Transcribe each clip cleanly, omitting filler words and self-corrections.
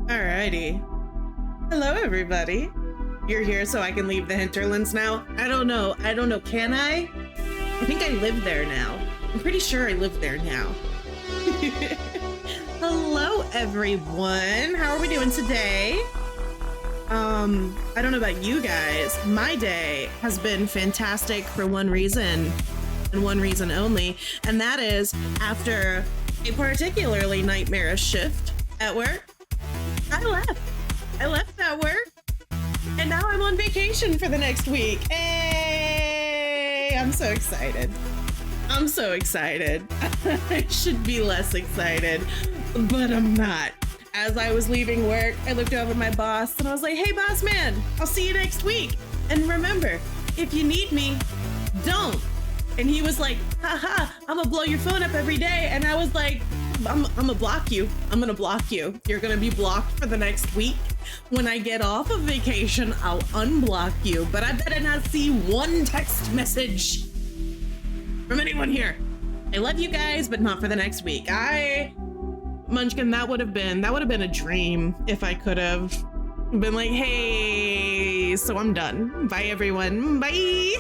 Alrighty. Hello, everybody. You're here so I can leave the hinterlands now? I don't know. Can I? I think I live there now. I'm pretty sure I live there now. Hello, everyone. How are we doing today? I don't know about you guys. My day has been fantastic for one reason, and one reason only, and that is after a particularly nightmarish shift at work, I left that work, and now I'm on vacation for the next week. Hey, I'm so excited. I'm so excited. I should be less excited, but I'm not. As I was leaving work, I looked over at my boss and I was like, hey, boss man, I'll see you next week. And remember, if you need me, don't. And he was like, haha, I'm gonna blow your phone up every day. And I was like, I'm gonna block you. I'm gonna block you. You're gonna be blocked for the next week. When I get off of vacation, I'll unblock you. But I better not see one text message from anyone here. I love you guys, but not for the next week. Munchkin, that would have been a dream if I could have been like, hey, so I'm done. Bye, everyone. Bye.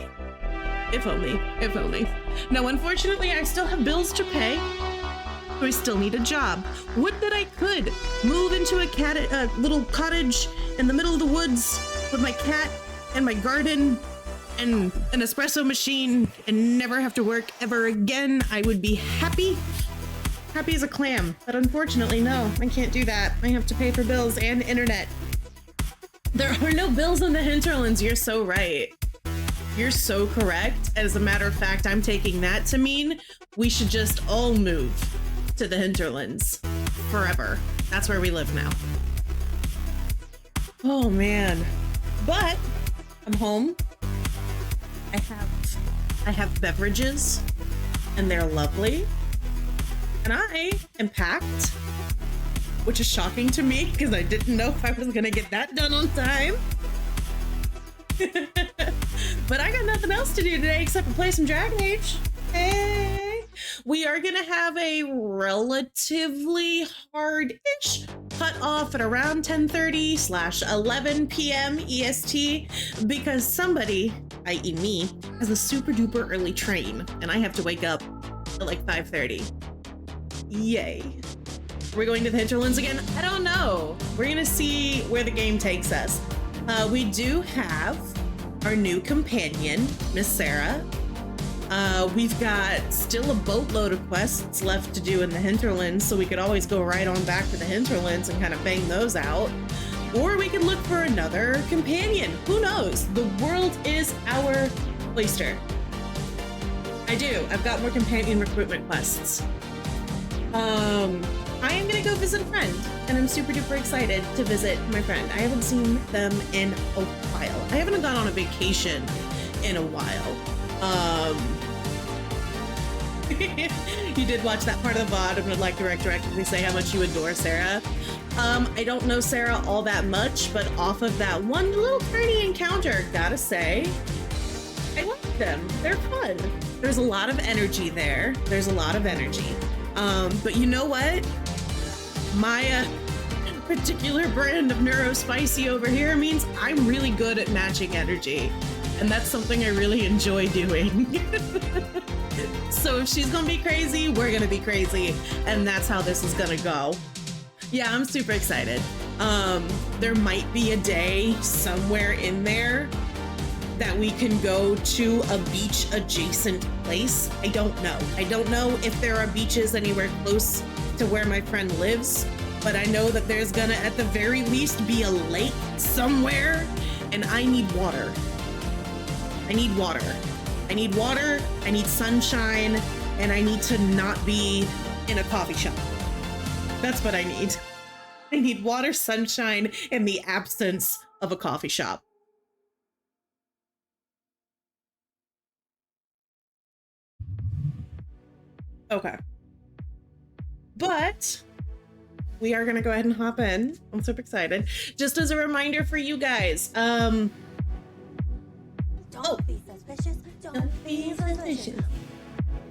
If only. Now, unfortunately, I still have bills to pay. So I still need a job. Would that I could move into a little cottage in the middle of the woods with my cat and my garden and an espresso machine and never have to work ever again. I would be happy as a clam. But unfortunately, no, I can't do that. I have to pay for bills and internet. There are no bills in the hinterlands. You're so right. You're so correct. As a matter of fact, I'm taking that to mean we should just all move to the hinterlands forever. That's where we live now. Oh man. But I'm home. I have beverages and they're lovely. And I am packed, which is shocking to me because I didn't know if I was gonna get that done on time. But I got nothing else to do today except for play some Dragon Age. Hey, we are gonna have a relatively hard-ish cut off at around 10:30/11 p.m. EST because somebody, i.e. me, has a super duper early train and I have to wake up at like 5:30. Yay. We're going to the hinterlands again? I don't know. We're gonna see where the game takes us. We do have our new companion, Miss Sarah. We've got still a boatload of quests left to do in the hinterlands, so we could always go right on back to the hinterlands and kind of bang those out. Or we could look for another companion. Who knows? The world is our oyster. I do. I've got more companion recruitment quests. I am gonna go visit a friend, and I'm super duper excited to visit my friend. I haven't seen them in a while. I haven't gone on a vacation in a while. You did watch that part of the VOD and would like to retroactively say how much you adore Sarah. I don't know Sarah all that much, but off of that one little tiny encounter, gotta say, I like them. They're fun. There's a lot of energy there. But you know what? My particular brand of neurospicy over here means I'm really good at matching energy. And that's something I really enjoy doing. So if she's gonna be crazy, we're gonna be crazy. And that's how this is gonna go. Yeah, I'm super excited. There might be a day somewhere in there that we can go to a beach adjacent place. I don't know. I don't know if there are beaches anywhere close to where my friend lives, but I know that there's gonna at the very least be a lake somewhere, and I need water. I need sunshine, and I need to not be in a coffee shop. That's what I need. I need water, sunshine, and the absence of a coffee shop. Okay. But we are gonna go ahead and hop in. I'm super excited. Just as a reminder for you guys, Don't be suspicious. Don't be suspicious.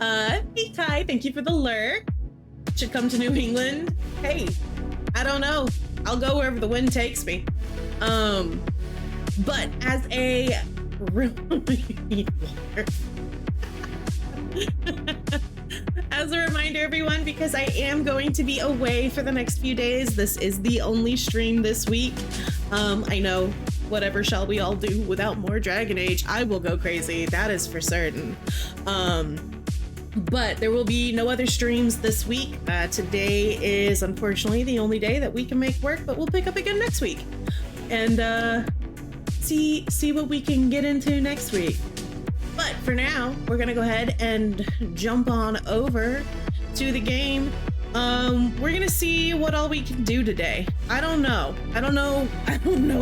Hey Kai, thank you for the lurk. Should come to New England. Hey, I don't know. I'll go wherever the wind takes me. But as a as a reminder, everyone, because I am going to be away for the next few days, this is the only stream this week. I know, whatever shall we all do without more Dragon Age, I will go crazy, that is for certain. But there will be no other streams this week. Today is unfortunately the only day that we can make work, but we'll pick up again next week and see what we can get into next week. But for now, we're gonna go ahead and jump on over to the game. We're gonna see what all we can do today. I don't know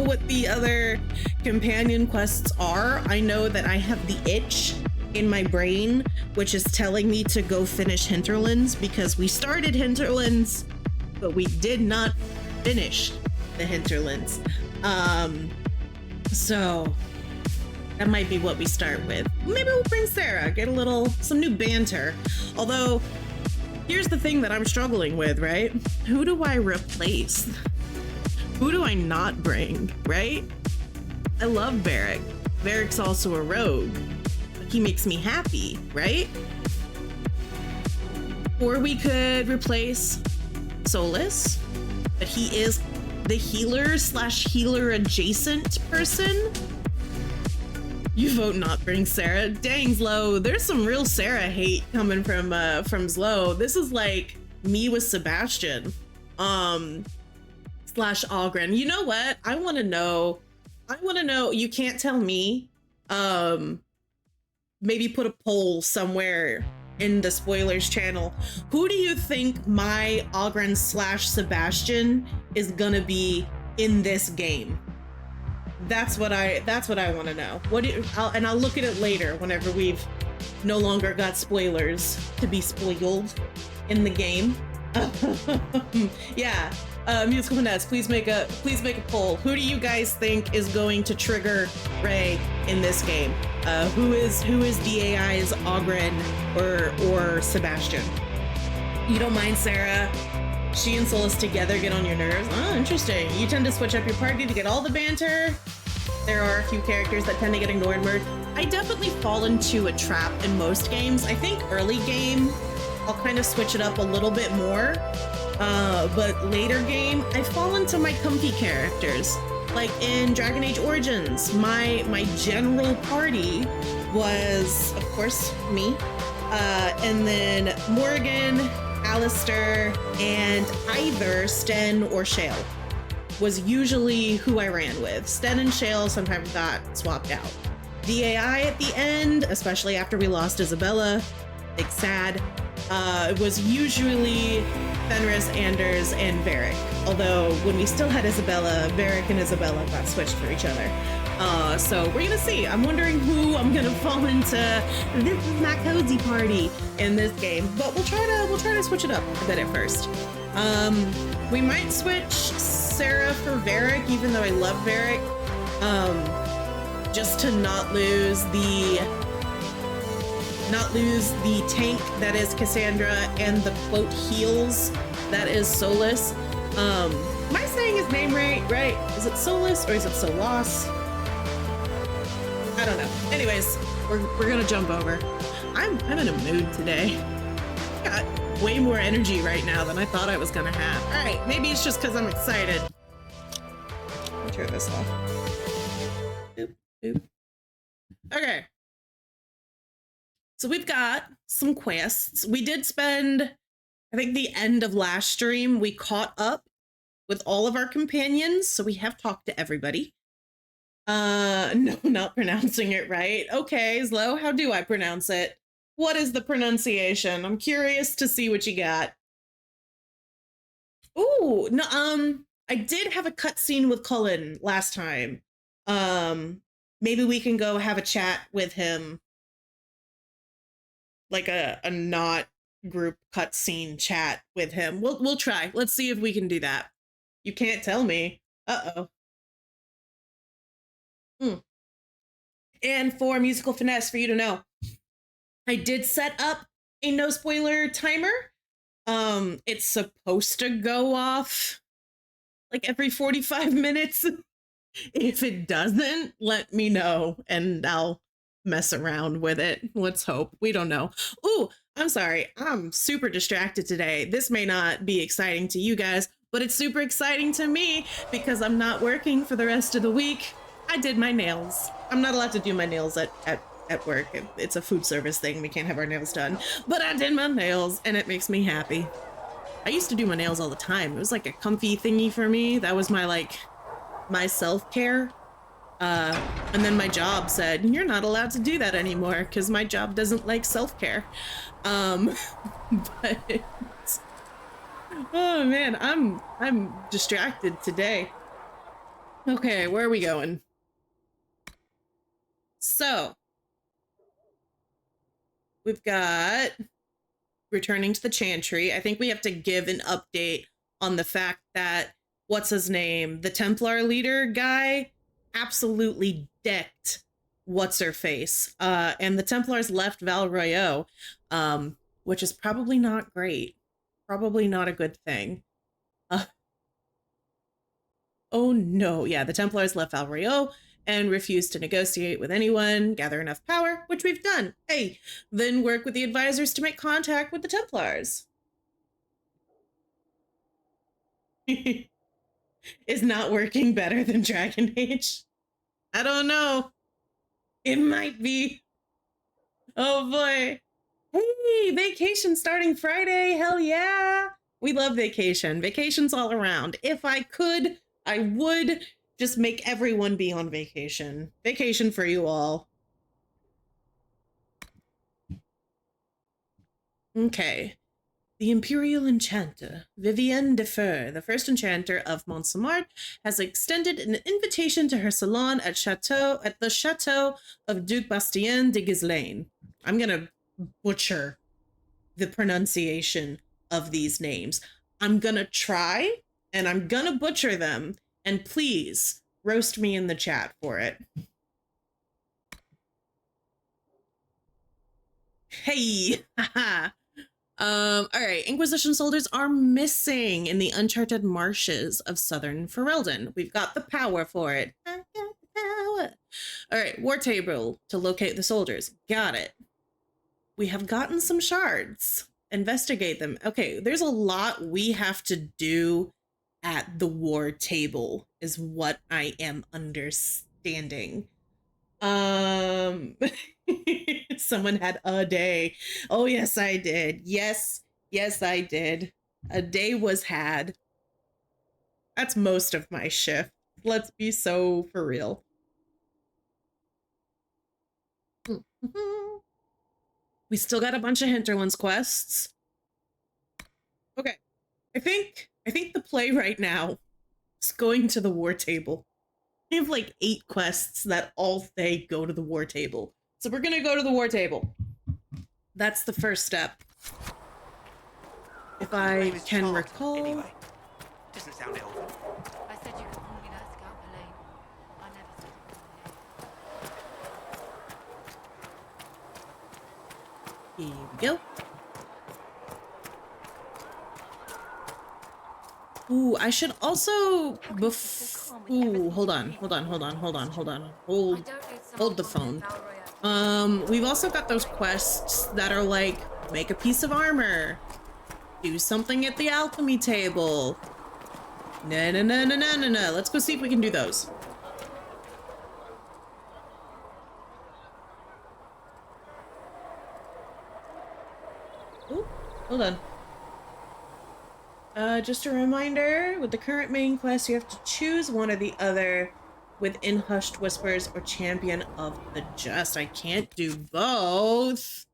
what the other companion quests are. I know that I have the itch in my brain, which is telling me to go finish Hinterlands, because we started Hinterlands, but we did not finish the Hinterlands. So that might be what we start with. Maybe we'll bring Sarah, get some new banter. Although, here's the thing that I'm struggling with, right? Who do I replace? Who do I not bring, right? I love Varric. Varric's also a rogue. He makes me happy, right? Or we could replace Solas, but he is the healer/healer adjacent person. You vote not bring Sarah. Dang, Zlo, there's some real Sarah hate coming from Zlo. This is like me with Sebastian, slash Oghren. You know what? I want to know, you can't tell me, maybe put a poll somewhere in the spoilers channel. Who do you think my Oghren slash Sebastian is gonna be in this game? That's what I want to know. I'll look at it later whenever we've no longer got spoilers to be spoiled in the game. Yeah. Musical Finesse, please make a poll. Who do you guys think is going to trigger Ray in this game? Who is DAI's Oghren or Sebastian? You don't mind Sarah? She and Solas together get on your nerves? Oh, interesting. You tend to switch up your party to get all the banter. There are a few characters that tend to get ignored more. I definitely fall into a trap in most games. I think early game, I'll kind of switch it up a little bit more. But later game, I fall into my comfy characters. Like in Dragon Age Origins, my general party was, of course, me. And then Morgan, Alistair, and either Sten or Shale was usually who I ran with. Sten and Shale sometimes got swapped out. DAI at the end, especially after we lost Isabella, big sad, it was usually Fenris, Anders, and Varric. Although when we still had Isabella, Varric and Isabella got switched for each other. So we're gonna see. I'm wondering who I'm gonna fall into. This is my cozy party in this game, but we'll try to switch it up a bit at first. We might switch Sarah for Varric, even though I love Varric, just to not lose the tank that is Cassandra and the quote heals that is Solas. Am I saying his name right? Is it Solas or is it Solas? I don't know. Anyways, we're gonna jump over. I'm in a mood today. Got way more energy right now than I thought I was gonna have. All right, maybe it's just because I'm excited. Let me turn this off. Oop. Okay. So we've got some quests. We did spend, I think, the end of last stream, we caught up with all of our companions, so we have talked to everybody. No, not pronouncing it right. Okay, Zlo, how do I pronounce it? What is the pronunciation? I'm curious to see what you got. Ooh, no, I did have a cutscene with Cullen last time. Maybe we can go have a chat with him. Like a not group cutscene chat with him. We'll try. Let's see if we can do that. You can't tell me. Uh-oh. And for Musical Finesse, for you to know, I did set up a no spoiler timer. It's supposed to go off like every 45 minutes. If it doesn't, let me know and I'll mess around with it. Let's hope. We don't know. Ooh, I'm sorry. I'm super distracted today. This may not be exciting to you guys, but it's super exciting to me because I'm not working for the rest of the week. I did my nails. I'm not allowed to do my nails at work. It's a food service thing. We can't have our nails done. But I did my nails and it makes me happy. I used to do my nails all the time. It was like a comfy thingy for me. That was my my self-care. And then my job said, you're not allowed to do that anymore because my job doesn't like self-care. But oh man, I'm distracted today. Okay, where are we going? So we've got returning to the Chantry. I think we have to give an update on the fact that what's his name, the Templar leader guy, absolutely decked what's her face, and the Templars left Val Royeaux, which is probably not great, probably not a good thing. Oh no, yeah, the Templars left Val Royeaux and refused to negotiate with anyone, gather enough power, which we've done. Hey, then work with the advisors to make contact with the Templars. Is not working better than Dragon Age? I don't know. It might be. Oh boy. Hey, vacation starting Friday. Hell yeah. We love vacation. Vacations all around. If I could, I would just make everyone be on vacation. Vacation for you all. Okay. The Imperial Enchanter, Vivienne de Feur, the first enchanter of Montsemart, has extended an invitation to her salon at the Chateau of Duc Bastien de Ghislaine. I'm gonna butcher the pronunciation of these names. I'm gonna try, and I'm gonna butcher them, and please roast me in the chat for it. Hey, haha. All right, Inquisition soldiers are missing in the uncharted marshes of southern Ferelden. We've got the power for it. I got the power. All right, war table to locate the soldiers. Got it. We have gotten some shards. Investigate them. Okay, there's a lot we have to do at the war table, is what I am understanding. Someone had a day. Oh, yes, I did. Yes, I did. A day was had. That's most of my shift. Let's be so for real. We still got a bunch of Hinterlands quests. Okay. I think the play right now is going to the war table. I have like 8 quests that all say go to the war table. So we're gonna go to the war table. That's the first step. If I can recall. Anyway, doesn't sound elven. I said you could call me that, Scout Elaine. I never said it. Here we go. Ooh, I should also ooh, hold on. Hold the phone. We've also got those quests that are like, make a piece of armor, do something at the alchemy table. No. Let's go see if we can do those. Ooh, hold on. Just a reminder, with the current main quest, you have to choose one or the other within Hushed Whispers or Champion of the Just. I can't do both.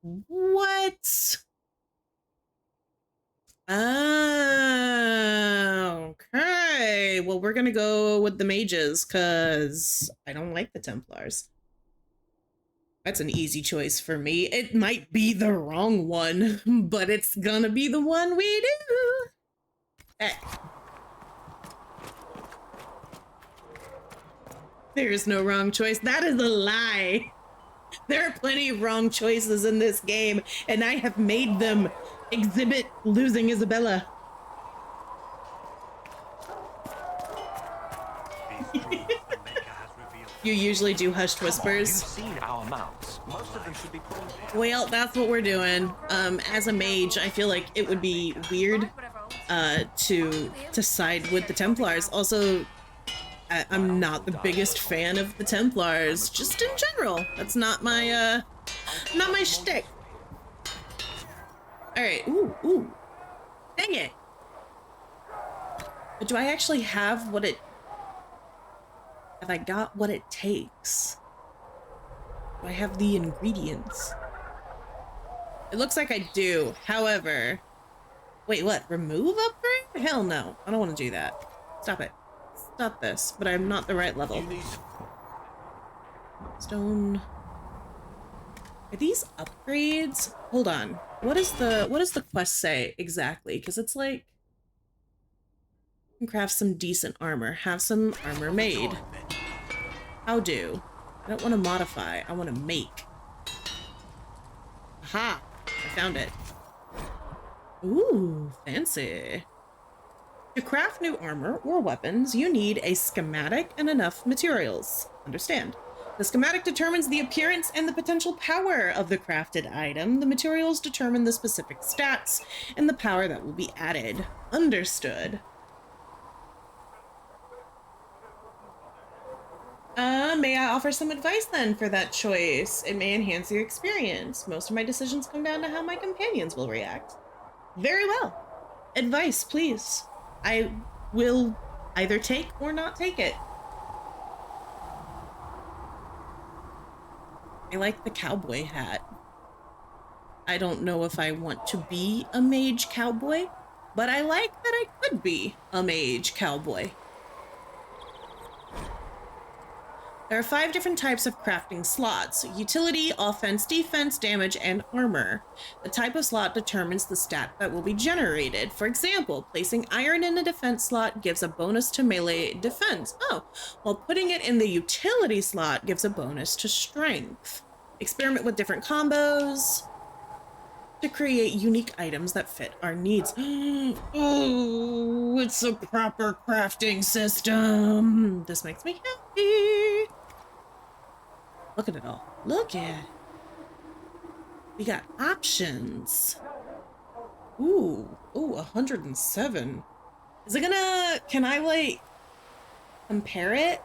What? Okay. Well, we're gonna go with the mages, because I don't like the Templars. That's an easy choice for me. It might be the wrong one, but it's gonna be the one we do. Hey. There is no wrong choice. That is a lie. There are plenty of wrong choices in this game, and I have made them exhibit losing Isabella. You usually do hushed You've whispers. seen our mounts. Most of them should be pulling. Well, that's what we're doing. As a mage, I feel like it would be weird to side with the Templars. Also, I'm not the biggest fan of the Templars, just in general. That's not my shtick. All right. Ooh. Dang it. But do I actually have what it? Have I got what it takes? Do I have the ingredients? It looks like I do. However, wait, what? Remove upgrade? Hell no. I don't want to do that. Stop it. Stop this. But I'm not the right level. Stone. Are these upgrades? Hold on. What does the quest say exactly? Because it's like, you can craft some decent armor. Have some armor made. How do? I don't want to modify. I want to make. Aha! I found it. Ooh, fancy. To craft new armor or weapons, you need a schematic and enough materials. Understand. The schematic determines the appearance and the potential power of the crafted item. The materials determine the specific stats and the power that will be added. Understood. May I offer some advice then for that choice? It may enhance your experience. Most of my decisions come down to how my companions will react. Very well. Advice, please. I will either take or not take it. I like the cowboy hat. I don't know if I want to be a mage cowboy, but I like that I could be a mage cowboy. There are 5 different types of crafting slots: utility, offense, defense, damage, and armor. The type of slot determines the stat that will be generated. For example, placing iron in a defense slot gives a bonus to melee defense. Oh, while putting it in the utility slot gives a bonus to strength. Experiment with different combos to create unique items that fit our needs. Oh, it's a proper crafting system. This makes me happy. Look at it all. Look at it. We got options. Ooh, 107. Is it gonna, can I like compare it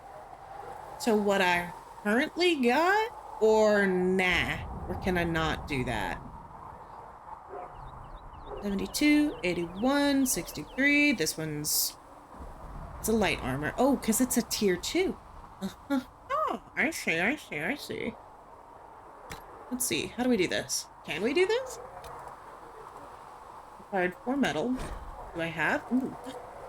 to what I currently got, or nah? Or can I not do that? 72, 81, 63. This one's, it's a light armor. Oh, because it's a tier 2. Oh, I see. Let's see. How do we do this? Can we do this? Required 4 metal. Do I have? Ooh.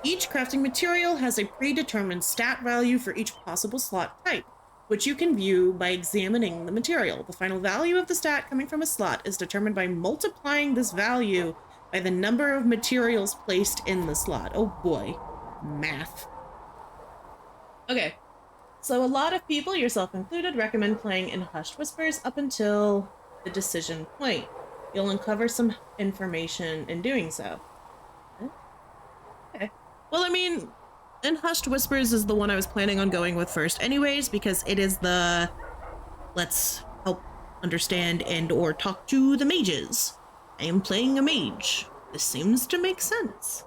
Each crafting material has a predetermined stat value for each possible slot type, which you can view by examining the material. The final value of the stat coming from a slot is determined by multiplying this value by the number of materials placed in the slot. Oh boy, math. Okay, so a lot of people, yourself included, recommend playing in Hushed Whispers up until the decision point. You'll uncover some information in doing so. Okay. Well, I mean, and Hushed Whispers is the one I was planning on going with first anyways, because it is the let's help understand and or talk to the mages. I am playing a mage. This seems to make sense.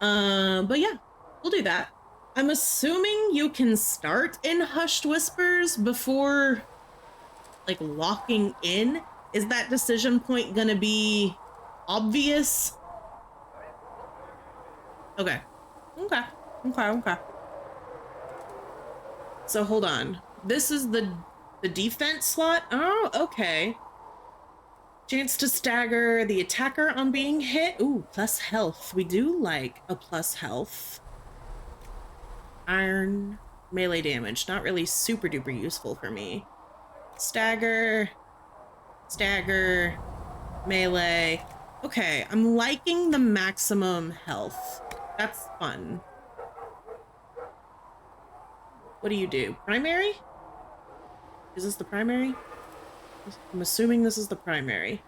But yeah, we'll do that. I'm assuming you can start in Hushed Whispers before like locking in. Is that decision point gonna be obvious? Okay. So hold on. This is the defense slot? Oh, okay. Chance to stagger the attacker on being hit. Ooh, plus health. We do like a plus health. Iron. Melee damage. Not really super duper useful for me. Stagger. Melee. Okay, I'm liking the maximum health. That's fun. What do you do? Primary? Is this the primary? I'm assuming this is the primary.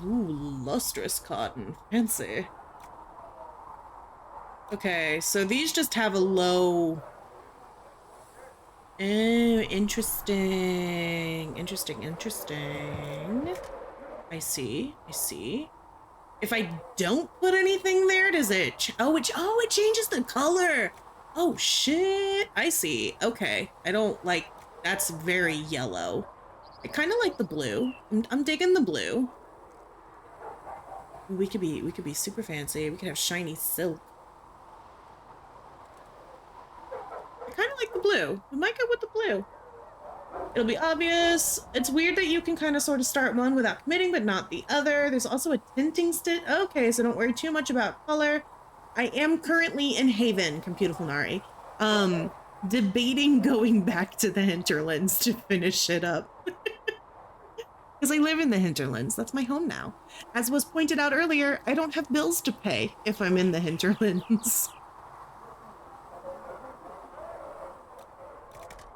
Ooh, lustrous cotton. Fancy. Okay, so these just have a low Oh, interesting. Interesting. I see. If I don't put anything there, does it? It changes the color. Oh shit. I see. Okay. I don't like. That's very yellow. I kind of like the blue. I'm digging the blue. We could be super fancy. We could have shiny silk. I kind of like the blue. We might go with the blue. It'll be obvious. It's weird that you can kind of sort of start one without committing, but not the other. There's also a tinting stick. Okay, so don't worry too much about color. I am currently in Haven, Computerful Nari. Debating going back to the hinterlands to finish it up. Because I live in the hinterlands. That's my home now. As was pointed out earlier, I don't have bills to pay if I'm in the hinterlands.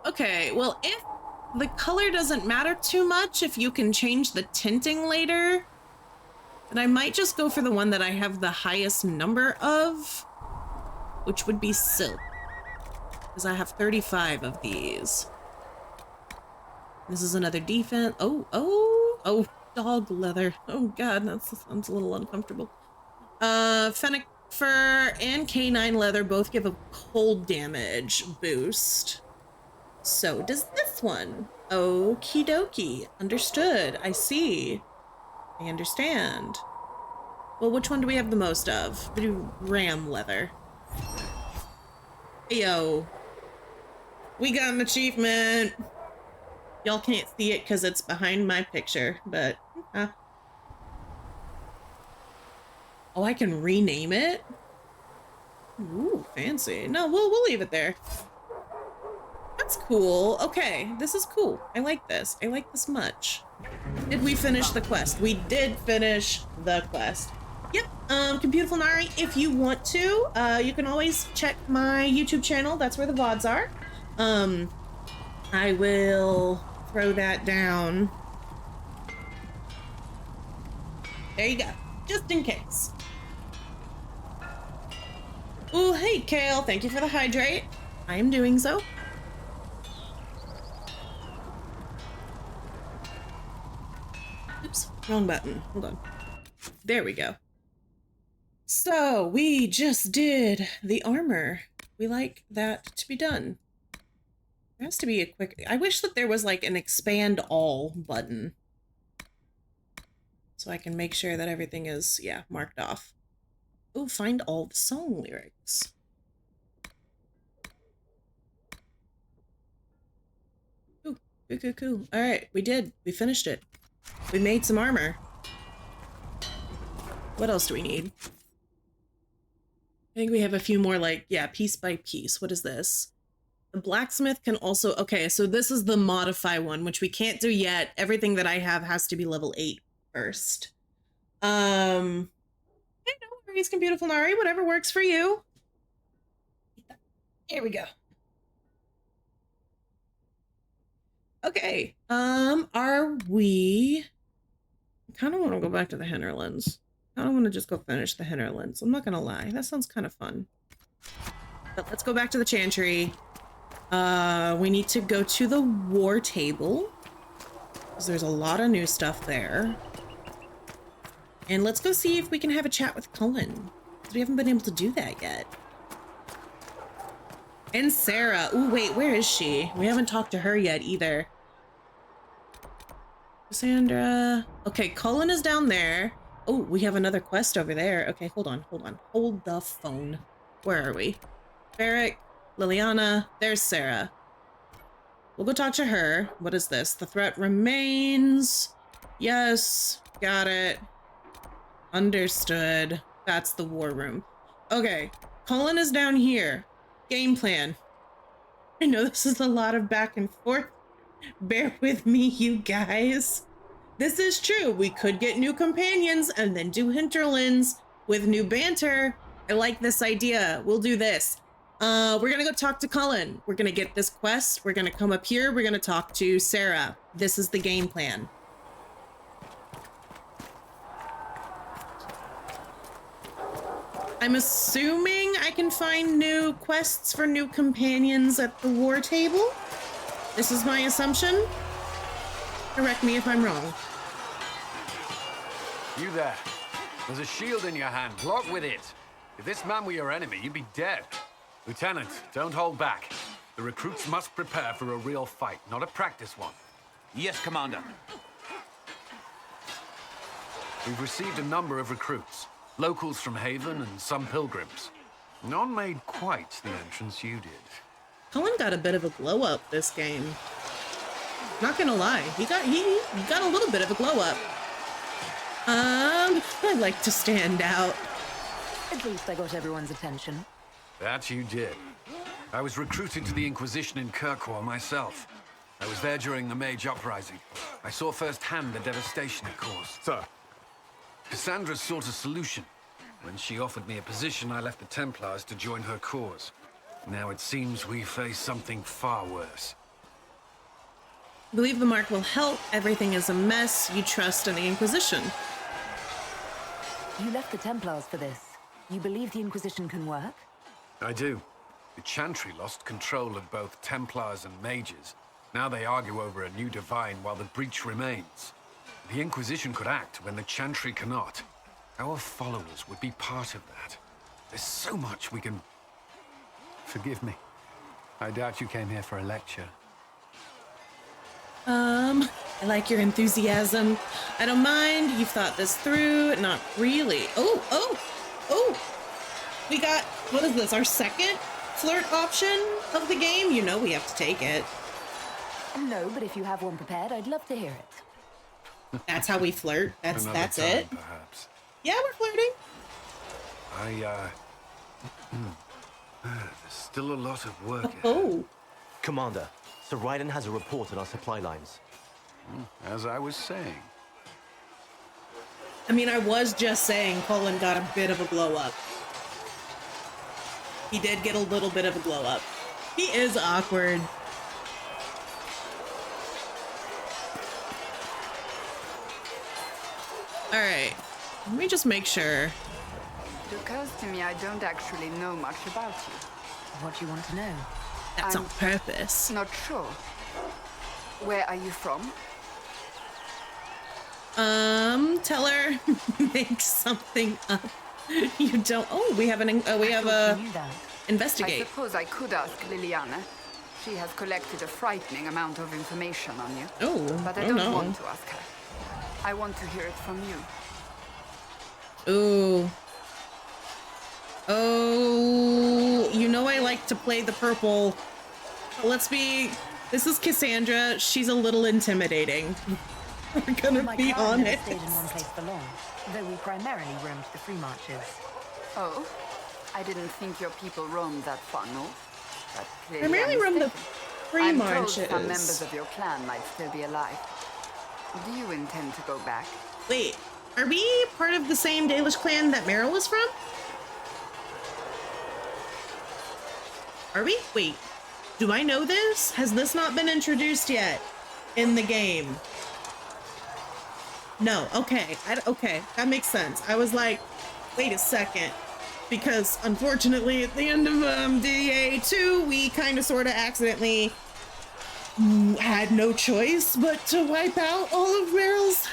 Okay, well, if the color doesn't matter too much, if you can change the tinting later, then I might just go for the one that I have the highest number of, which would be silk. Because I have 35 of these. This is another defense. Oh, dog leather. Oh god, that sounds a little uncomfortable. Fennec fur and canine leather both give a cold damage boost. So does this one. Okie dokie. Understood. I see. I understand. Well, which one do we have the most of? We do ram leather. Yo. We got an achievement. Y'all can't see it because it's behind my picture, but... Oh, I can rename it? Ooh, fancy. No, we'll leave it there. That's cool. Okay, this is cool. I like this. I like this much. Did we finish the quest? We did finish the quest. Yep, Computerful Nari, if you want to, you can always check my YouTube channel. That's where the VODs are. I will throw that down. There you go, just in case. Ooh, hey, Kale, thank you for the hydrate. I am doing so. Oops, wrong button. Hold on. There we go. So, we just did the armor. We like that to be done. There has to be a quick... I wish that there was like an expand all button. So I can make sure that everything is, yeah, marked off. Oh, find all the song lyrics. Ooh, cool. All right, we did. We finished it. We made some armor. What else do we need? I think we have a few more, like, yeah, piece by piece. What is this? The blacksmith can also... Okay, so this is the modify one, which we can't do yet. Everything that I have has to be level 8 first. Hey, no worries, Computerful Nari. Whatever works for you. Here we go. Okay, are we... I kind of want to go back to the hinterlands. I don't want to just go finish the hinterlands. I'm not gonna lie. That sounds kind of fun. But let's go back to the chantry. We need to go to the war table, because there's a lot of new stuff there. And let's go see if we can have a chat with Cullen, because we haven't been able to do that yet. And Sarah. Ooh, wait, where is she? We haven't talked to her yet either. Cassandra. Okay, Cullen is down there. Oh, we have another quest over there. Okay, hold on. Hold the phone. Where are we? Barrick, Liliana, there's Sarah. We'll go talk to her. What is this? The threat remains. Yes, got it. Understood. That's the war room. Okay, Cullen is down here. Game plan. I know this is a lot of back and forth. Bear with me, you guys. This is true. We could get new companions and then do hinterlands with new banter. I like this idea. We'll do this. We're gonna go talk to Cullen. We're gonna get this quest. We're gonna come up here. We're gonna talk to Sarah. This is the game plan. I'm assuming I can find new quests for new companions at the war table. This is my assumption. Correct me if I'm wrong. You there. There's a shield in your hand. Block with it. If this man were your enemy, you'd be dead. Lieutenant, don't hold back. The recruits must prepare for a real fight, not a practice one. Yes, Commander. We've received a number of recruits. Locals from Haven and some pilgrims. None made quite the entrance you did. Cullen got a bit of a glow up this game. Not gonna lie, he got a little bit of a glow up. I like to stand out. At least I got everyone's attention. That you did. I was recruited to the Inquisition in Kirkwall myself. I was there during the Mage Uprising. I saw firsthand the devastation it caused. Sir. Cassandra sought a solution. When she offered me a position, I left the Templars to join her cause. Now it seems we face something far worse. I believe the mark will help. Everything is a mess. You trust in the Inquisition. You left the Templars for this. You believe the Inquisition can work? I do. The Chantry lost control of both Templars and Mages. Now they argue over a new divine while the breach remains. The Inquisition could act when the Chantry cannot. Our followers would be part of that. There's so much we can... Forgive me. I doubt you came here for a lecture. I like your enthusiasm. I don't mind. You've thought this through. Not really. Oh! We got, what is this, our second flirt option of the game? You know we have to take it. No, but if you have one prepared, I'd love to hear it. That's how we flirt. Another That's time, it. Perhaps. Yeah, we're flirting. There's still a lot of work ahead. Oh. Commander, Sir Raiden has a report on our supply lines. As I was saying. I mean, I was just saying Cullen got a bit of a glow up. He did get a little bit of a glow up. He is awkward. Alright, let me just make sure. It occurs to me I don't actually know much about you. What do you want to know? That's on purpose. Not sure. Where are you from? Tell her make something up. You don't. Oh, we have a You knew that. I investigate. suppose I could ask Liliana. She has collected a frightening amount of information on you. Oh, But I oh don't no. want to ask her. I want to hear it from you. Ooh. Oh, you know I like to play the purple. Let's be. This is Cassandra. She's a little intimidating. We're gonna My be clan never honest. stayed in one place for long, though we primarily roamed the free marches. Oh? I didn't think your people roamed that far north. But clearly Primarily I'm roam the mistaken. free I'm marches. told some members of your clan might still be alive. Do you intend to go back? Wait, are we part of the same Dalish clan that Meryl is from? Are we? Wait, do I know this? Has this not been introduced yet in the game? No, okay, okay, that makes sense. I was like, wait a second, because unfortunately at the end of DA2, we kind of sort of accidentally had no choice but to wipe out all of Meryl's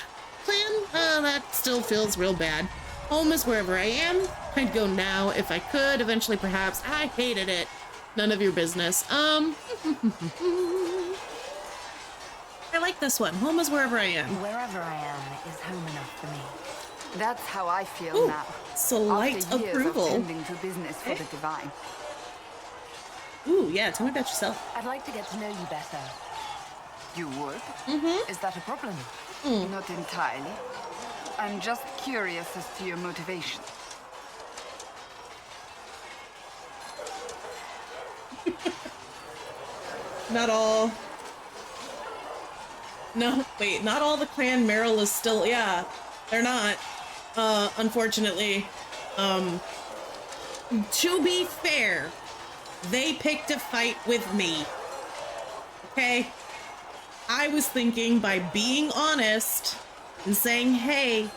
clan. That still feels real bad. Home is wherever I am. I'd go now if I could, eventually perhaps. I hated it. None of your business. I like this one. Home is wherever I am. Wherever I am is home enough for me. That's how I feel Ooh, now. slight After years approval. of tending to business for the divine. Ooh, yeah, tell me about yourself. I'd like to get to know you better. You would? Mm-hmm. Is that a problem? Not entirely. I'm just curious as to your motivation. Not all. No, wait, not all the clan Meryl is still, yeah, they're not, unfortunately. To be fair, they picked a fight with me, okay? I was thinking by being honest and saying, hey,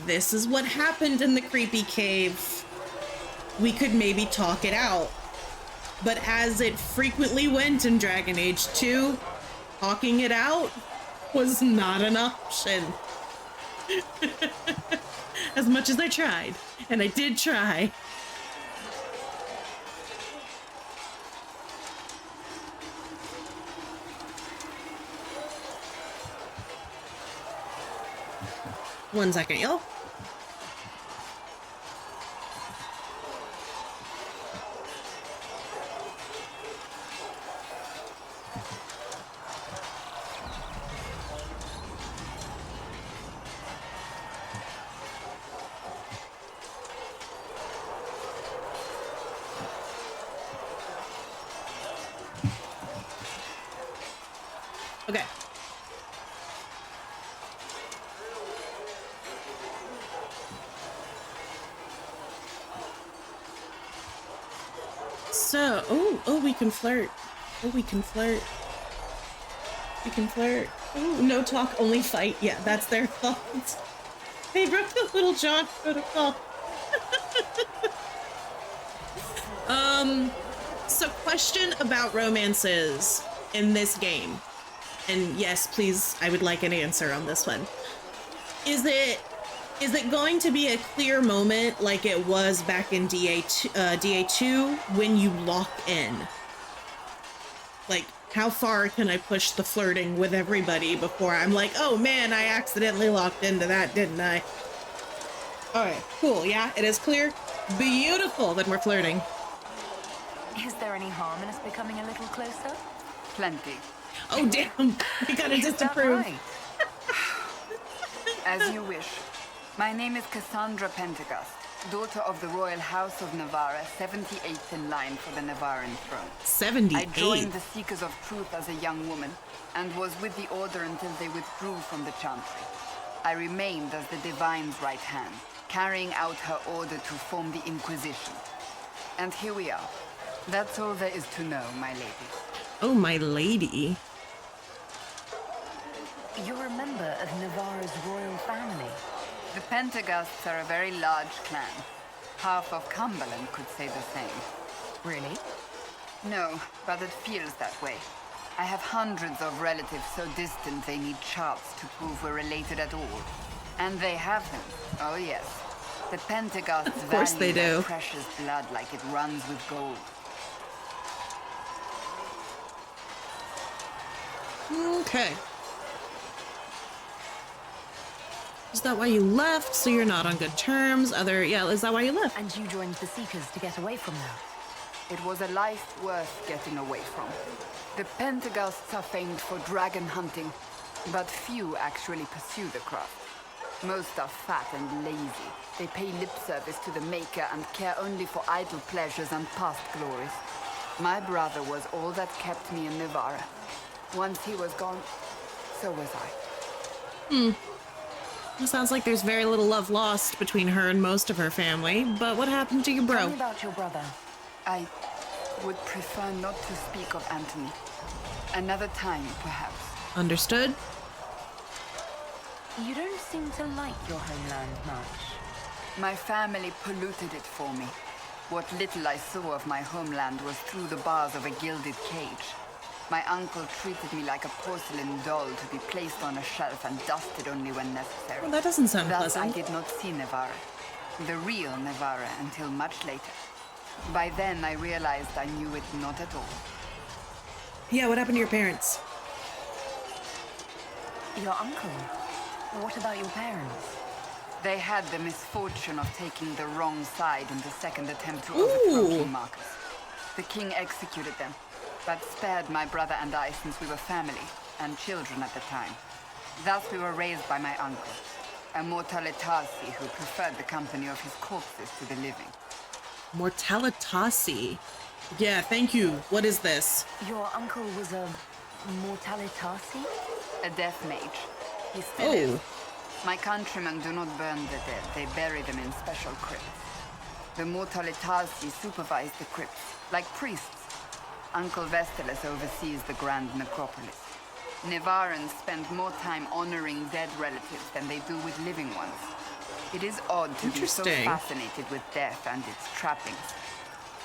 this is what happened in the creepy cave, we could maybe talk it out. But as it frequently went in Dragon Age 2, talking it out was not an option. As much as I tried, and I did try. One second, y'all. Okay. So, oh, we can flirt. Oh, we can flirt. We can flirt. Oh, no talk, only fight. Yeah, that's their thoughts. They broke the Little John protocol. So question about romances in this game. And yes, please, I would like an answer on this one. Is it going to be a clear moment like it was back in DA2 when you lock in? Like, how far can I push the flirting with everybody before I'm like, oh man, I accidentally locked into that, didn't I? Alright, cool, yeah, it is clear. Beautiful, then we're flirting. Is there any harm in us becoming a little closer? Plenty. Oh damn, we gotta Is that disapprove. right? As you wish. My name is Cassandra Pentagast, daughter of the Royal House of Navarre, 78th in line for the Navarran throne. 78. I joined the Seekers of Truth as a young woman, and was with the Order until they withdrew from the Chantry. I remained as the Divine's right hand, carrying out her order to form the Inquisition. And here we are. That's all there is to know, my lady. Oh, my lady. You're a member of Navarre's royal family. The Pentagasts are a very large clan. Half of Cumberland could say the same. Really? No, but it feels that way. I have hundreds of relatives so distant they need charts to prove we're related at all. And they have them. Oh yes. The Pentagasts Of course they value their do. precious blood like it runs with gold. Okay. Is that why you left? So you're not on good terms? Yeah, is that why you left? And you joined the Seekers to get away from that? It was a life worth getting away from. The Pentagasts are famed for dragon hunting, but few actually pursue the craft. Most are fat and lazy. They pay lip service to the Maker and care only for idle pleasures and past glories. My brother was all that kept me in Navarre. Once he was gone, so was I. It sounds like there's very little love lost between her and most of her family, but what happened to your Tell me bro? about your brother. I would prefer not to speak of Anthony. Another time, perhaps. Understood? You don't seem to like your homeland much. My family polluted it for me. What little I saw of my homeland was through the bars of a gilded cage. My uncle treated me like a porcelain doll to be placed on a shelf and dusted only when necessary. Well, that doesn't sound Thus, I pleasant. did not see Navarre, the real Navarre, until much later. By then, I realized I knew it not at all. Yeah, what happened to your parents? Your uncle? What about your parents? They had the misfortune of taking the wrong side in the second attempt to overthrow Ooh. King Marcus. The king executed them, but spared my brother and I since we were family, and children at the time. Thus we were raised by my uncle, a Mortalitasi who preferred the company of his corpses to the living. Mortalitasi. Yeah, thank you. What is this? Your uncle was a Mortalitasi? A death mage. He still is. Oh, My countrymen do not burn the dead, they bury them in special crypts. The Mortalitasi supervise the crypts, like priests. Uncle Vestalis oversees the grand necropolis. Navarrans spend more time honoring dead relatives than they do with living ones. It is odd to be so Interesting. fascinated with death and its trappings.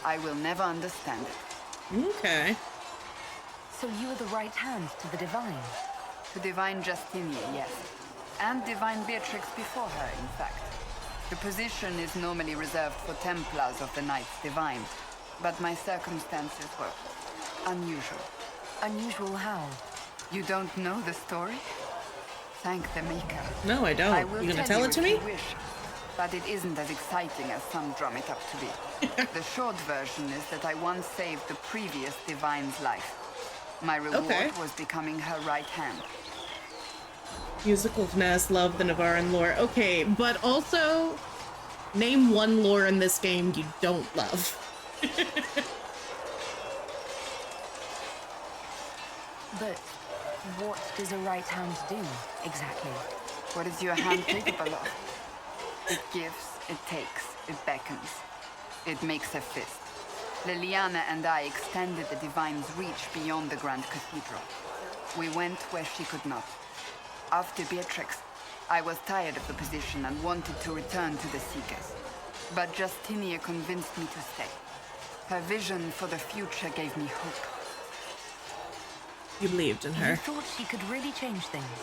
I will never understand it. okay. So you are the right hand to the Divine? To Divine Justinia, yes. And Divine Beatrix before her, in fact. The position is normally reserved for Templars of the Knights Divine, but my circumstances were unusual. Unusual how? You don't know the story? Thank the Maker. No, I don't. I will You gonna tell it to if me? you wish, but it isn't as exciting as some drum it up to be. The short version is that I once saved the previous Divine's life. My reward Okay. was becoming her right hand. Musical finesse, love the Navaran lore. Okay, but also, name one lore in this game you don't love. But what does a right hand do, exactly? What is your hand capable of? It gives, it takes, it beckons. It makes a fist. Liliana and I extended the Divine's reach beyond the Grand Cathedral. We went where she could not. After Beatrix, I was tired of the position and wanted to return to the Seekers. But Justinia convinced me to stay. Her vision for the future gave me hope. You believed in You her. thought she could really change things.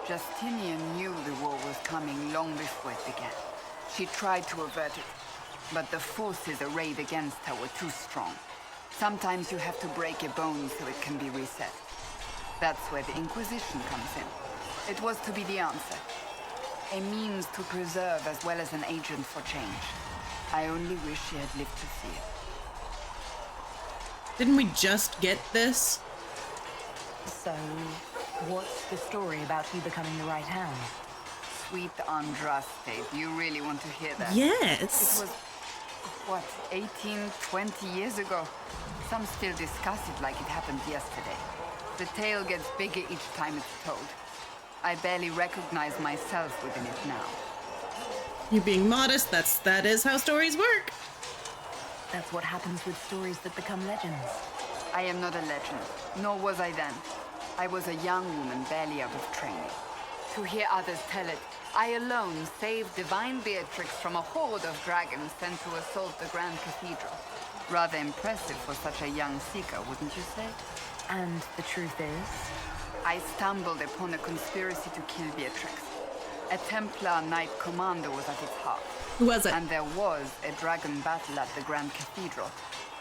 Justinian knew the war was coming long before it began. She tried to avert it, but the forces arrayed against her were too strong. Sometimes you have to break a bone so it can be reset. That's where the Inquisition comes in. It was to be the answer. A means to preserve as well as an agent for change. I only wish she had lived to see it. Didn't we just get this? So, what's the story about you becoming the right hand? Sweet Andraste, do you really want to hear that? Yes. It was, what, 18, 20 years ago? Some still discuss it like it happened yesterday. The tale gets bigger each time it's told. I barely recognize myself within it now. You being modest, that is how stories work. That's what happens with stories that become legends. I am not a legend, nor was I then. I was a young woman barely out of training. To hear others tell it, I alone saved Divine Beatrix from a horde of dragons sent to assault the Grand Cathedral. Rather impressive for such a young seeker, wouldn't you say? And the truth is? I stumbled upon a conspiracy to kill Beatrix. A Templar Knight Commander was at its heart. Who was it? And there was a dragon battle at the Grand Cathedral,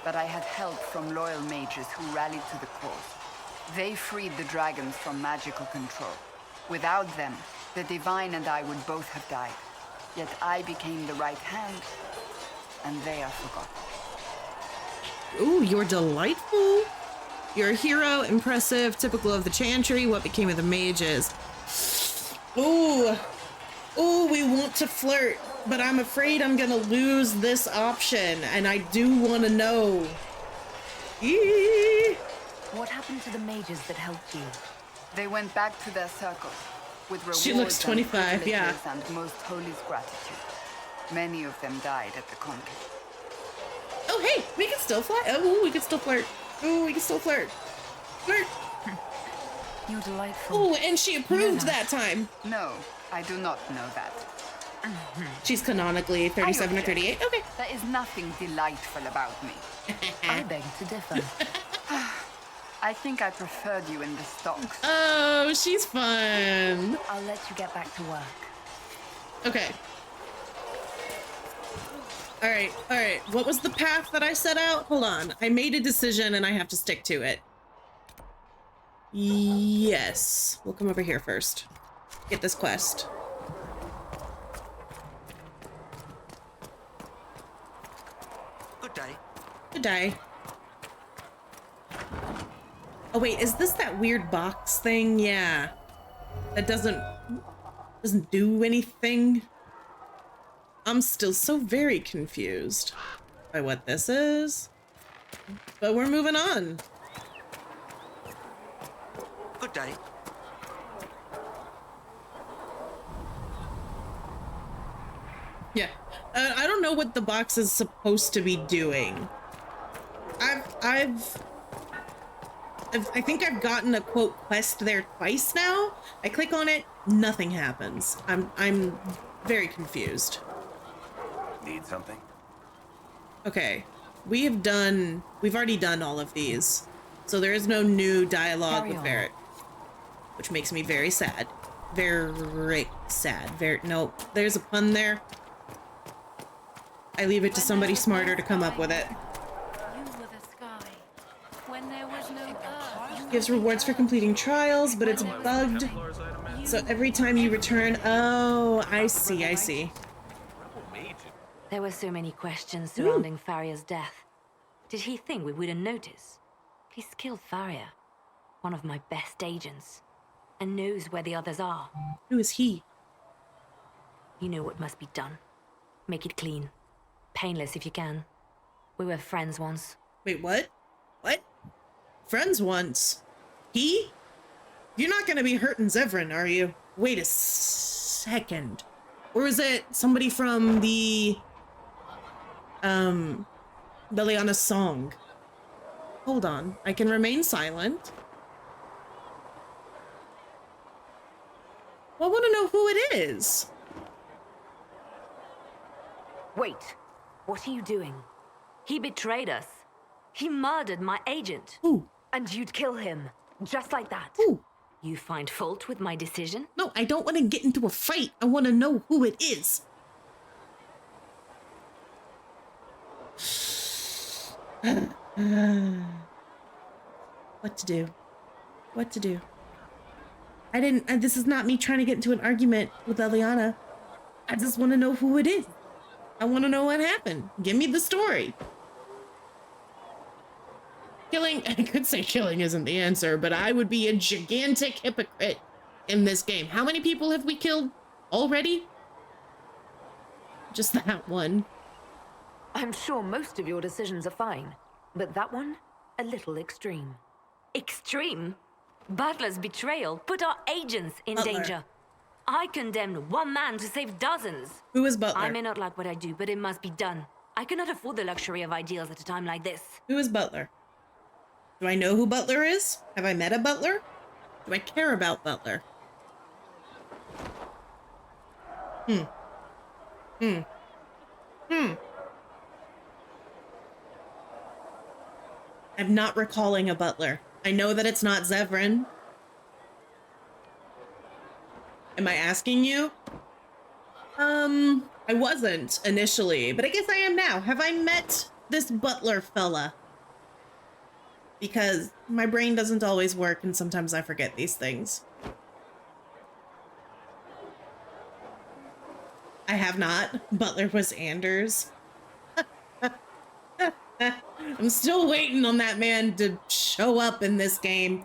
but I had help from loyal mages who rallied to the cause. They freed the dragons from magical control. Without them, the Divine and I would both have died. Yet I became the right hand, and they are forgotten. Ooh, you're delightful. You're a hero, impressive, typical of the Chantry. What became of the mages? Ooh. Ooh, we want to flirt, but I'm afraid I'm gonna lose this option, and I do want to know. Eee. What happened to the mages that helped you? They went back to their circles, with rewards She looks 25, and yeah. privileges and most holy gratitude. Many of them died at the conflict. Oh, hey, we can still fly. Oh, we can still flirt. Oh, we can still flirt. Flirt. You're delightful. Oh, and she approved Yeah. that time. No, I do not know that. She's canonically 37 or object. 38. Okay. There is nothing delightful about me. I beg to differ. I think I preferred you in the stocks. Oh, she's fun. I'll let you get back to work. Okay. All right. What was the path that I set out? Hold on. I made a decision and I have to stick to it. Yes. We'll come over here first. Get this quest. Good day. Good day. Oh wait, is this that weird box thing? Yeah. That doesn't do anything. I'm still so very confused by what this is. But we're moving on. Good day. Yeah. I don't know what the box is supposed to be doing. I think I've gotten a quote quest there twice now. I click on it, nothing happens. I'm very confused. Need something? Okay. We've already done all of these. So there is no new dialogue Carry with on. Varric, which makes me very sad. Very sad. No, there's a pun there. I leave it to somebody smarter to come up with it. You were the sky. When there was no earth. Gives rewards for completing trials, but it's bugged. So every time you return, oh, I see. There were so many questions surrounding Faria's death. Did he think we wouldn't notice? He's killed Faria, one of my best agents, and knows where the others are. Who is he? You know what must be done. Make it clean. Painless if you can. We were friends once. Wait, what? What? Friends once? He? You're not gonna be hurting Zevran, are you? Wait a second. Or is it somebody from the Leliana song? Hold on. I can remain silent. Well, I want to know who it is. Wait, what are you doing? He betrayed us. He murdered my agent. Who? And you'd kill him, just like that. Who? You find fault with my decision? No, I don't want to get into a fight. I want to know who it is. What to do? What to do? This is not me trying to get into an argument with Eliana. I just want to know who it is. I want to know what happened. Give me the story. Killing, I could say killing isn't the answer, but I would be a gigantic hypocrite in this game. How many people have we killed already? Just that one. I'm sure most of your decisions are fine, but that one, a little extreme. Extreme? Butler's betrayal put our agents in Butler. danger. I condemned one man to save dozens. Who is Butler? I may not like what I do, but it must be done. I cannot afford the luxury of ideals at a time like this. Who is Butler? Do I know who Butler is? Have I met a Butler? Do I care about Butler? I'm not recalling a Butler. I know that it's not Zevran. Am I asking you? I wasn't initially, but I guess I am now. Have I met this Butler fella? Because my brain doesn't always work and sometimes I forget these things. I have not. Butler was Anders. I'm still waiting on that man to show up in this game.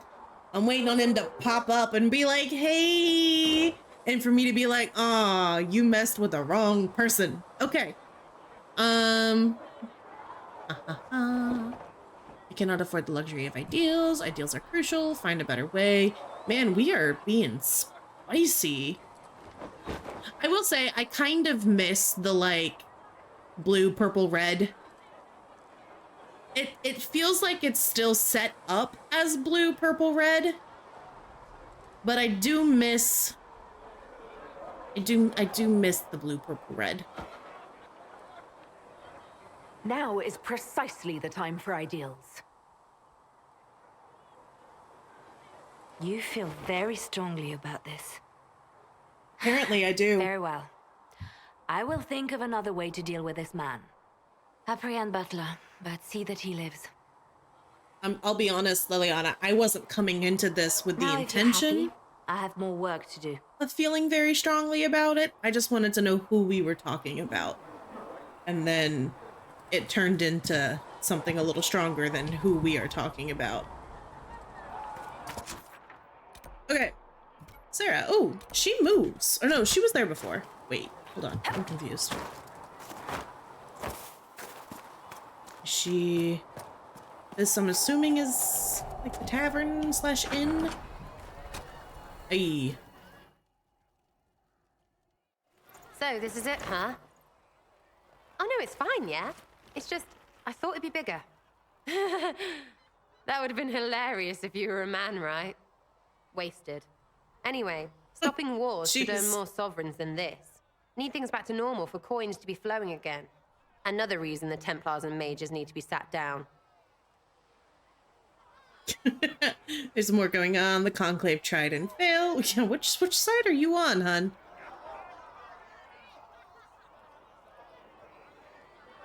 I'm waiting on him to pop up and be like, hey, and for me to be like, aw, you messed with the wrong person. Okay. I cannot afford the luxury of ideals. Ideals are crucial. Find a better way. Man, we are being spicy. I will say, I kind of miss the, like, blue, purple, red. It feels like it's still set up as blue, purple, red. But I do miss... I do miss the blue, purple, red. Now is precisely the time for ideals. You feel very strongly about this. Apparently I do. Very well. I will think of another way to deal with this man. Apprehend Butler, but see that he lives. I'll be honest, Leliana, I wasn't coming into this with the Now, if you're intention happy, I have more work to do. of feeling very strongly about it. I just wanted to know who we were talking about. And then it turned into something a little stronger than who we are talking about. Okay. Sarah. Oh, she moves. Or no, she was there before. Wait, hold on. I'm confused. This I'm assuming is like the tavern slash inn. Hey. So, this is it, huh? Oh no, it's fine, yeah? It's just, I thought it'd be bigger. That would have been hilarious if you were a man, right? Wasted. Anyway, stopping wars should earn Jeez. more sovereigns than this. Need things back to normal for coins to be flowing again. Another reason the Templars and mages need to be sat down. There's more going on. The Conclave tried and failed. Yeah, which side are you on, hun?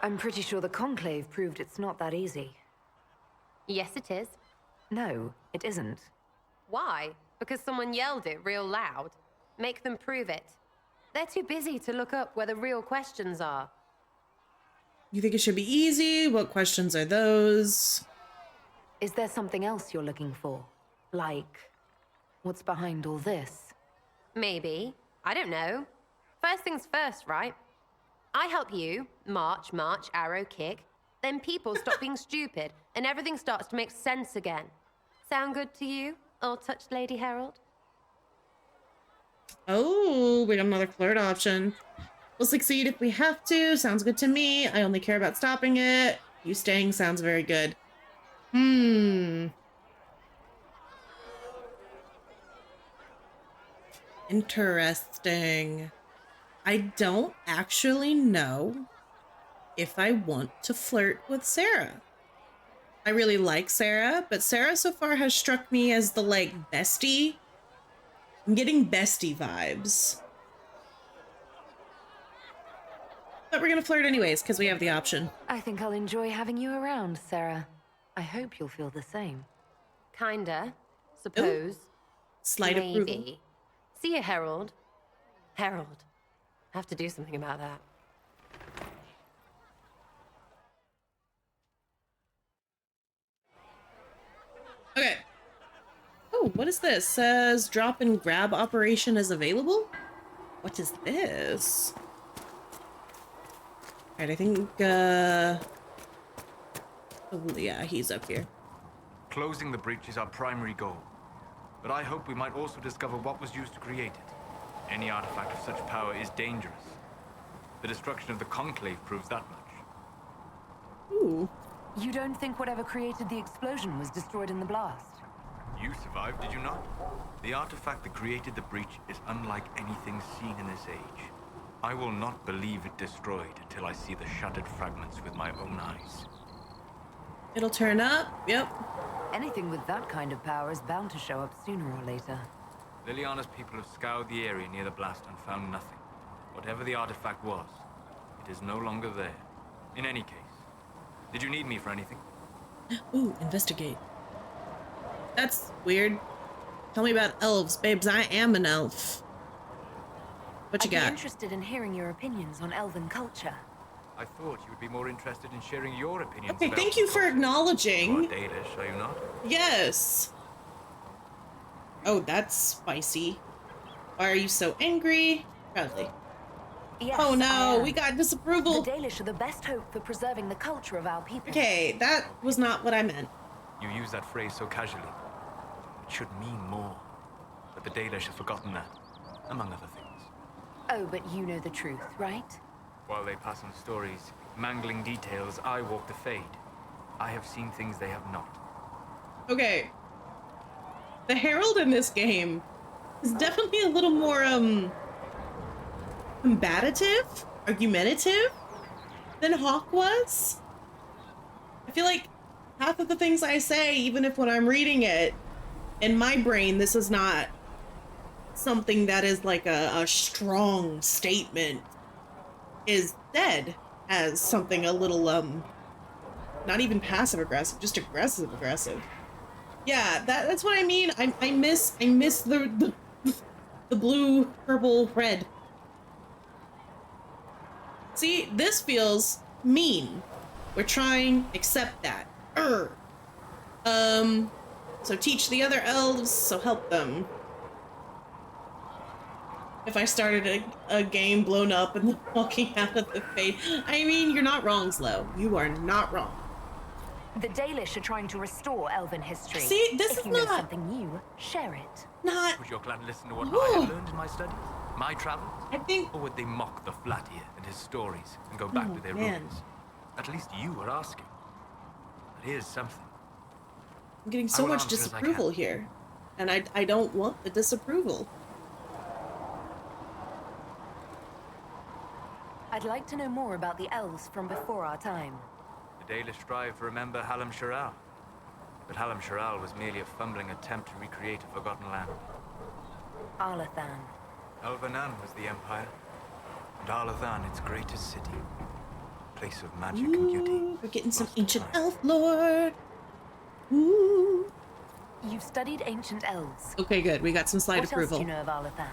I'm pretty sure the Conclave proved it's not that easy. Yes, it is. No, it isn't. Why? Because someone yelled it real loud? Make them prove it. They're too busy to look up where the real questions are. You think it should be easy? What questions are those? Is there something else you're looking for? Like, what's behind all this? Maybe. I don't know. First things first, right? I help you, march, arrow, kick. Then people stop being stupid, and everything starts to make sense again. Sound good to you, all-touched Lady Herald? Oh, we got another flirt option. We'll succeed if we have to. Sounds good to me. I only care about stopping it. You staying sounds very good. Interesting. I don't actually know if I want to flirt with Sarah. I really like Sarah, but Sarah so far has struck me as the, like, bestie. I'm getting bestie vibes. But we're gonna flirt anyways, because we have the option. I think I'll enjoy having you around, Sarah. I hope you'll feel the same. Kinda. Suppose. Slight approval. Maybe. See you, Herald. Herald. Have to do something about that. Okay. Oh, what is this? Says drop and grab operation is available? What is this? Alright, I think, oh, yeah, he's up here. Closing the breach is our primary goal. But I hope we might also discover what was used to create it. Any artifact of such power is dangerous. The destruction of the Conclave proves that much. Ooh. You don't think whatever created the explosion was destroyed in the blast? You survived, did you not? The artifact that created the breach is unlike anything seen in this age. I will not believe it destroyed until I see the shattered fragments with my own eyes. It'll turn up, yep. Anything with that kind of power is bound to show up sooner or later. Liliana's people have scoured the area near the blast and found nothing. Whatever the artifact was, it is no longer there. In any case, did you need me for anything? Ooh, investigate. That's weird. Tell me about elves, babes. I am an elf. What you I'd be got? interested in hearing your opinions on elven culture. I thought you would be more interested in sharing your opinions. Okay, about thank you for culture. acknowledging. You are Dalish, are you not? Yes. Oh, that's spicy. Why are you so angry? Proudly. Yes, Oh I no, am. we got disapproval. The Dalish are the best hope for preserving the culture of our people. Okay, that was not what I meant. You use that phrase so casually. It should mean more. But the Dalish have forgotten that, among other things. Oh, but you know the truth, right? While they pass on stories, mangling details, I walk the Fade. I have seen things they have not. Okay. The Herald in this game is definitely a little more, combative, argumentative than Hawk was. I feel like half of the things I say, even if when I'm reading it, in my brain, this is not something that is like a strong statement, is said as something a little, not even passive aggressive, just aggressive aggressive. Yeah, that's what I mean. I miss the blue, purple, red. See, this feels mean. We're trying, accept that. So teach the other elves, so help them. If I started a game blown up and then walking out of the Fade. I mean, you're not wrong, Slow. You are not wrong. The Dalish are trying to restore elven history. See, this if is you know not- something new, share it. Not, Would your clan listen to what Ooh. I have learned in my studies? My travels? I think, Or would they mock the Flatir and his stories and go back Oh, to their man. ruins? At least you are asking. But here's something. I'm getting I so will much answer as I disapproval can. here. And I don't want the disapproval. I'd like to know more about the elves from before our time. The Dalish strive to remember Hallam Sharal. but Hallam Sharal was merely a fumbling attempt to recreate a forgotten land. Arlathan. Elvanan was the Empire, and Arlathan its greatest city. Place of magic and beauty. We're getting some Lost to ancient time. elf lore. Ooh. You've studied ancient elves. Okay, good. We got some slight What approval. else do you know of Arlathan?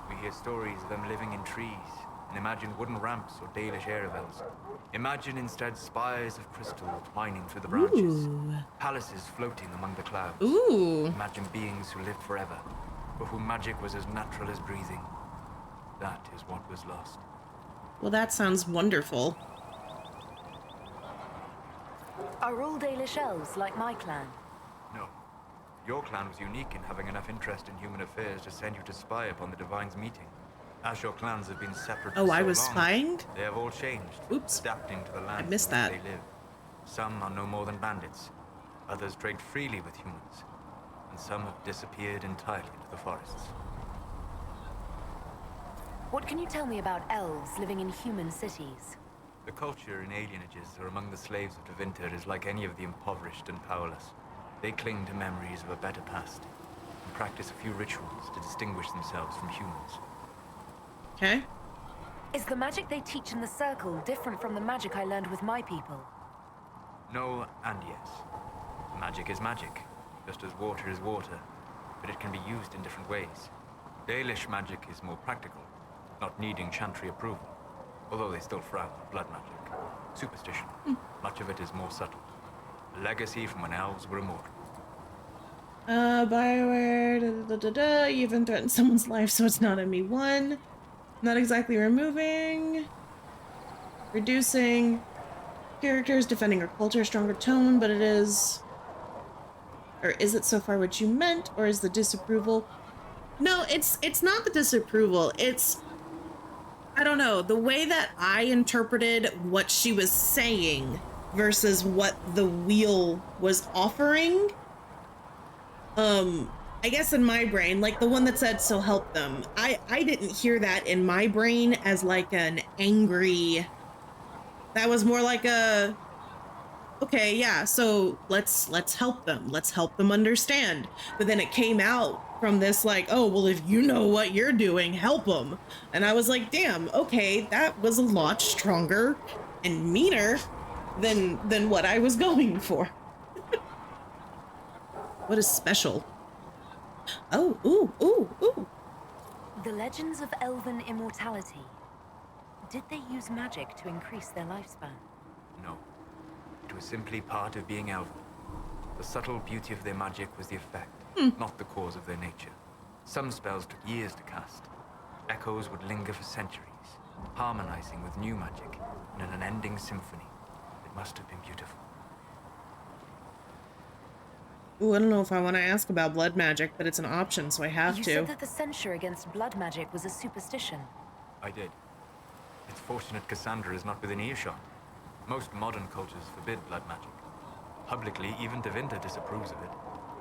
We hear stories of them living in trees, and imagine wooden ramps or Dalish Erebels. Imagine instead spires of crystal twining through the branches. Ooh. Palaces floating among the clouds. Ooh. Imagine beings who lived forever, for whom magic was as natural as breathing. That is what was lost. Well, that sounds wonderful. Are all Dalish elves like my clan? No. Your clan was unique in having enough interest in human affairs to send you to spy upon the Divine's meeting. As your clans have been separate for Oh, so I was long, spying? they have all changed, Oops. adapting to the land missed in which that. they live. Some are no more than bandits. Others trade freely with humans. And some have disappeared entirely into the forests. What can you tell me about elves living in human cities? The culture in alienages or among the slaves of Tevinter is like any of the impoverished and powerless. They cling to memories of a better past and practice a few rituals to distinguish themselves from humans. Okay. Is the magic they teach in the Circle different from the magic I learned with my people? No and yes. Magic is magic, just as water is water, but it can be used in different ways. Dalish magic is more practical, not needing chantry approval, although they still frown on blood magic. Superstition. Much of it is more subtle. A legacy from when elves were immortal. Bioware, you even threatened someone's life, so it's not ME1. Not exactly removing. Reducing. Characters, defending or culture, stronger tone, but it is... Or is it so far what you meant, or is the disapproval? No, it's not the disapproval, it's... I don't know, the way that I interpreted what she was saying versus what the wheel was offering. I guess in my brain, like the one that said, so help them. I didn't hear that in my brain as like an angry, that was more like a, okay, yeah, so let's help them. Let's help them understand. But then it came out from this like, oh, well, if you know what you're doing, help them. And I was like, damn, okay, that was a lot stronger and meaner than what I was going for. What is special? Oh, ooh, ooh, ooh. The legends of elven immortality. Did they use magic to increase their lifespan? No. It was simply part of being elven. The subtle beauty of their magic was the effect, not the cause of their nature. Some spells took years to cast. Echoes would linger for centuries, harmonizing with new magic in an unending symphony. It must have been beautiful. Ooh, I don't know if I want to ask about blood magic, but it's an option, so I have You to. said that the censure against blood magic was a superstition. I did. It's fortunate Cassandra is not within earshot. Most modern cultures forbid blood magic. Publicly, even Tevinter disapproves of it.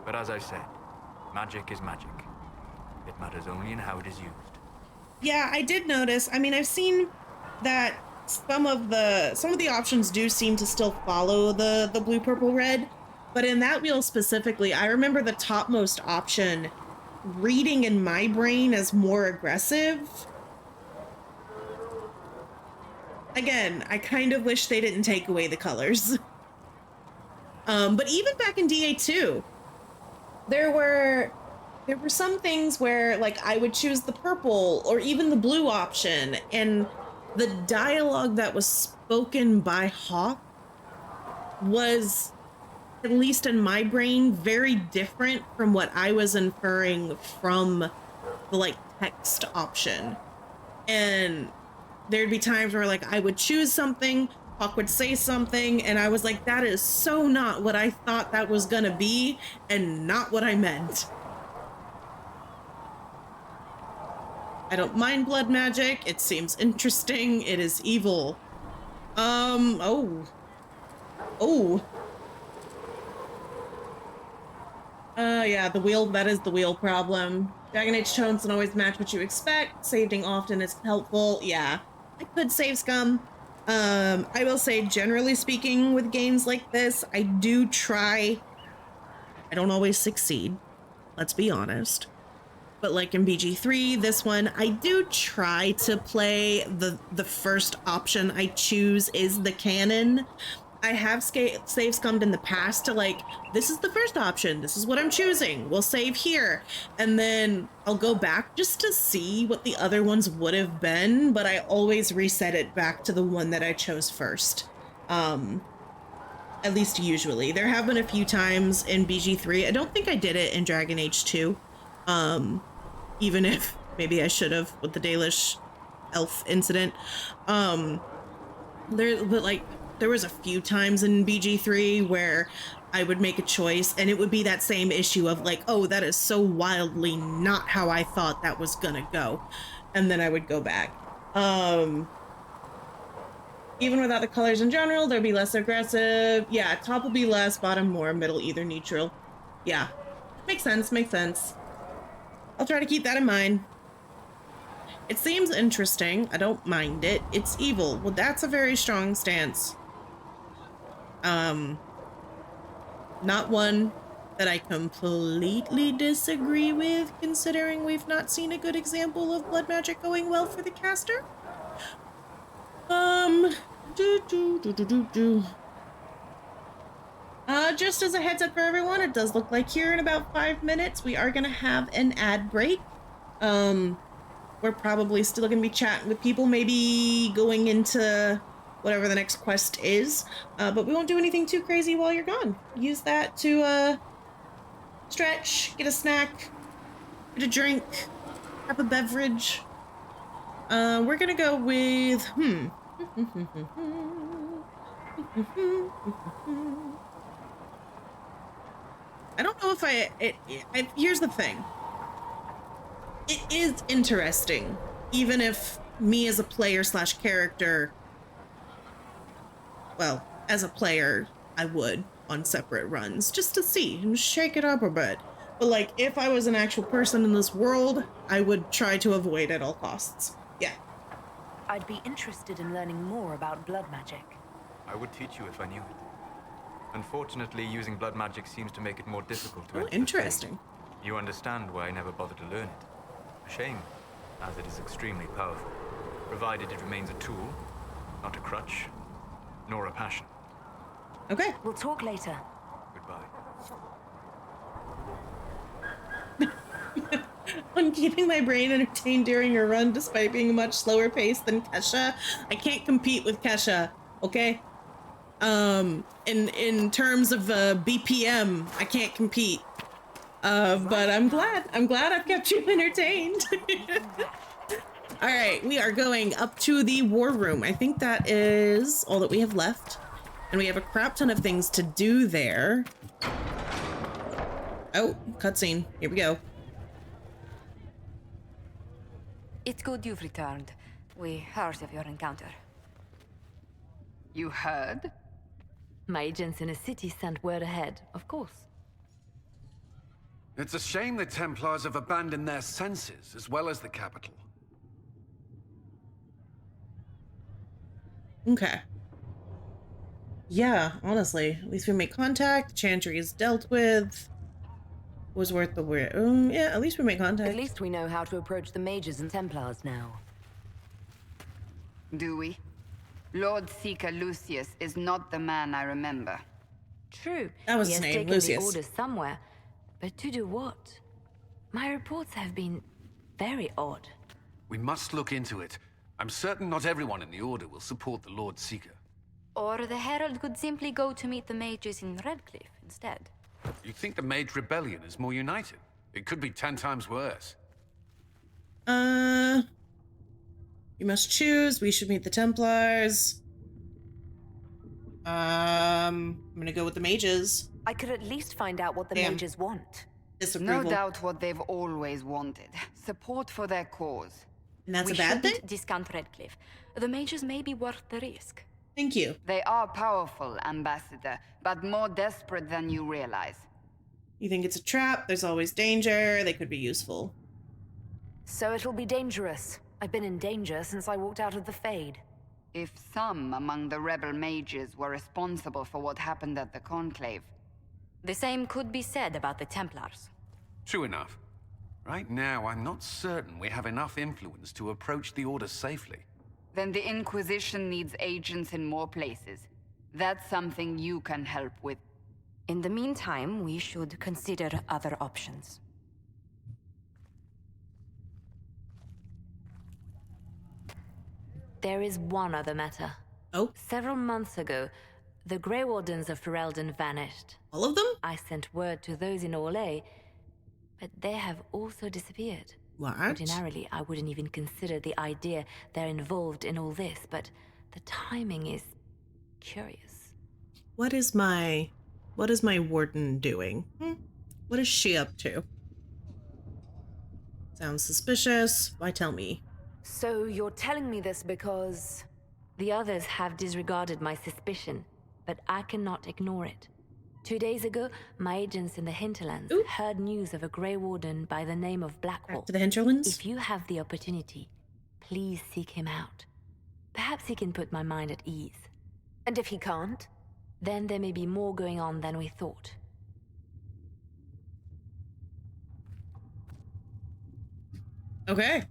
But as I said, magic is magic. It matters only in how it is used. Yeah, I did notice. I mean, I've seen that some of the options do seem to still follow the blue, purple, red. But in that wheel specifically, I remember the topmost option reading in my brain as more aggressive. Again, I kind of wish they didn't take away the colors. But even back in DA2, there were some things where like I would choose the purple or even the blue option, and the dialogue that was spoken by Hawk was, at least in my brain, very different from what I was inferring from the like text option. And there'd be times where like I would choose something, Hawk would say something, and I was like, that is so not what I thought that was gonna be and not what I meant. I don't mind blood magic. It seems interesting. It is evil. Oh. Yeah, the wheel, that is the wheel problem. Dragon Age tones don't always match what you expect. Saving often is helpful. Yeah, I could save scum. I will say, generally speaking, with games like this, I do try I don't always succeed. Let's be honest. But like in BG3, this one, I do try to play the first option I choose is the canon. I have save scummed in the past to like, this is the first option. This is what I'm choosing. We'll save here. And then I'll go back just to see what the other ones would have been. But I always reset it back to the one that I chose first. At least usually. There have been a few times in BG3. I don't think I did it in Dragon Age 2. Even if maybe I should have with the Dalish elf incident. There was a few times in BG3 where I would make a choice and it would be that same issue of like, oh, that is so wildly not how I thought that was gonna go. And then I would go back. Even without the colors in general, they'll be less aggressive. Yeah, top will be less, bottom more, middle either neutral. Yeah, makes sense, makes sense. I'll try to keep that in mind. It seems interesting. I don't mind it. It's evil. Well, that's a very strong stance. Not one that I completely disagree with, considering we've not seen a good example of blood magic going well for the caster. Just as a heads up for everyone, it does look like here in about 5 minutes we are gonna have an ad break. We're probably still gonna be chatting with people, maybe going into whatever the next quest is, but we won't do anything too crazy while you're gone. Use that to stretch, get a snack, get a drink, grab a beverage. We're gonna go with I don't know if here's the thing. It is interesting, even if me as a player slash character, well, as a player, I would on separate runs just to see and shake it up a bit. But like, if I was an actual person in this world, I would try to avoid at all costs. Yeah. I'd be interested in learning more about blood magic. I would teach you if I knew it. Unfortunately, using blood magic seems to make it more difficult to Oh, enter the interesting. Fade. You understand why I never bothered to learn it. A shame, as it is extremely powerful, provided it remains a tool, not a crutch, nor a passion. Okay. We'll talk later. Goodbye. On keeping my brain entertained during your run despite being a much slower pace than Kesha, I can't compete with Kesha, okay? In terms of BPM, I can't compete. But I'm glad I've kept you entertained. All right, we are going up to the war room. I think that is all that we have left. And we have a crap ton of things to do there. Oh, cutscene. Here we go. It's good you've returned. We heard of your encounter. You heard? My agents in a city sent word ahead, of course. It's a shame the Templars have abandoned their senses, as well as the capital. Okay. Yeah, honestly, at least we made contact. Chantry is dealt with. Was worth the weird. Yeah, at least we made contact. At least we know how to approach the mages and Templars now. Do we? Lord Seeker Lucius is not the man I remember. True. That was he his has name, taken Lucius. the orders somewhere. But to do what? My reports have been very odd. We must look into it. I'm certain not everyone in the Order will support the Lord Seeker. Or the Herald could simply go to meet the mages in Redcliffe instead. You think the Mage Rebellion is more united? It could be 10 times worse. You must choose. We should meet the Templars. I'm gonna go with the mages. I could at least find out what the mages want. Disapproval. No doubt what they've always wanted. Support for their cause. And that's we a bad thing? shouldn't discount Redcliffe. The mages may be worth the risk. Thank you. They are powerful, Ambassador, but more desperate than you realize. You think it's a trap? There's always danger. They could be useful. So it'll be dangerous. I've been in danger since I walked out of the Fade. If some among the rebel mages were responsible for what happened at the Conclave, The same could be said about the Templars. True enough. Right now, I'm not certain we have enough influence to approach the Order safely. Then the Inquisition needs agents in more places. That's something you can help with. In the meantime, we should consider other options. There is one other matter. Oh? Several months ago, the Grey Wardens of Ferelden vanished. All of them? I sent word to those in Orlais, but they have also disappeared. What? Ordinarily, I wouldn't even consider the idea they're involved in all this, but the timing is curious. What is my warden doing? What is she up to? Sounds suspicious. Why tell me? So you're telling me this because... The others have disregarded my suspicion, but I cannot ignore it. 2 days ago, my agents in the hinterlands heard news of a Grey Warden by the name of Blackwall. Back to the hinterlands? If you have the opportunity, please seek him out. Perhaps he can put my mind at ease. And if he can't? Then there may be more going on than we thought. Okay.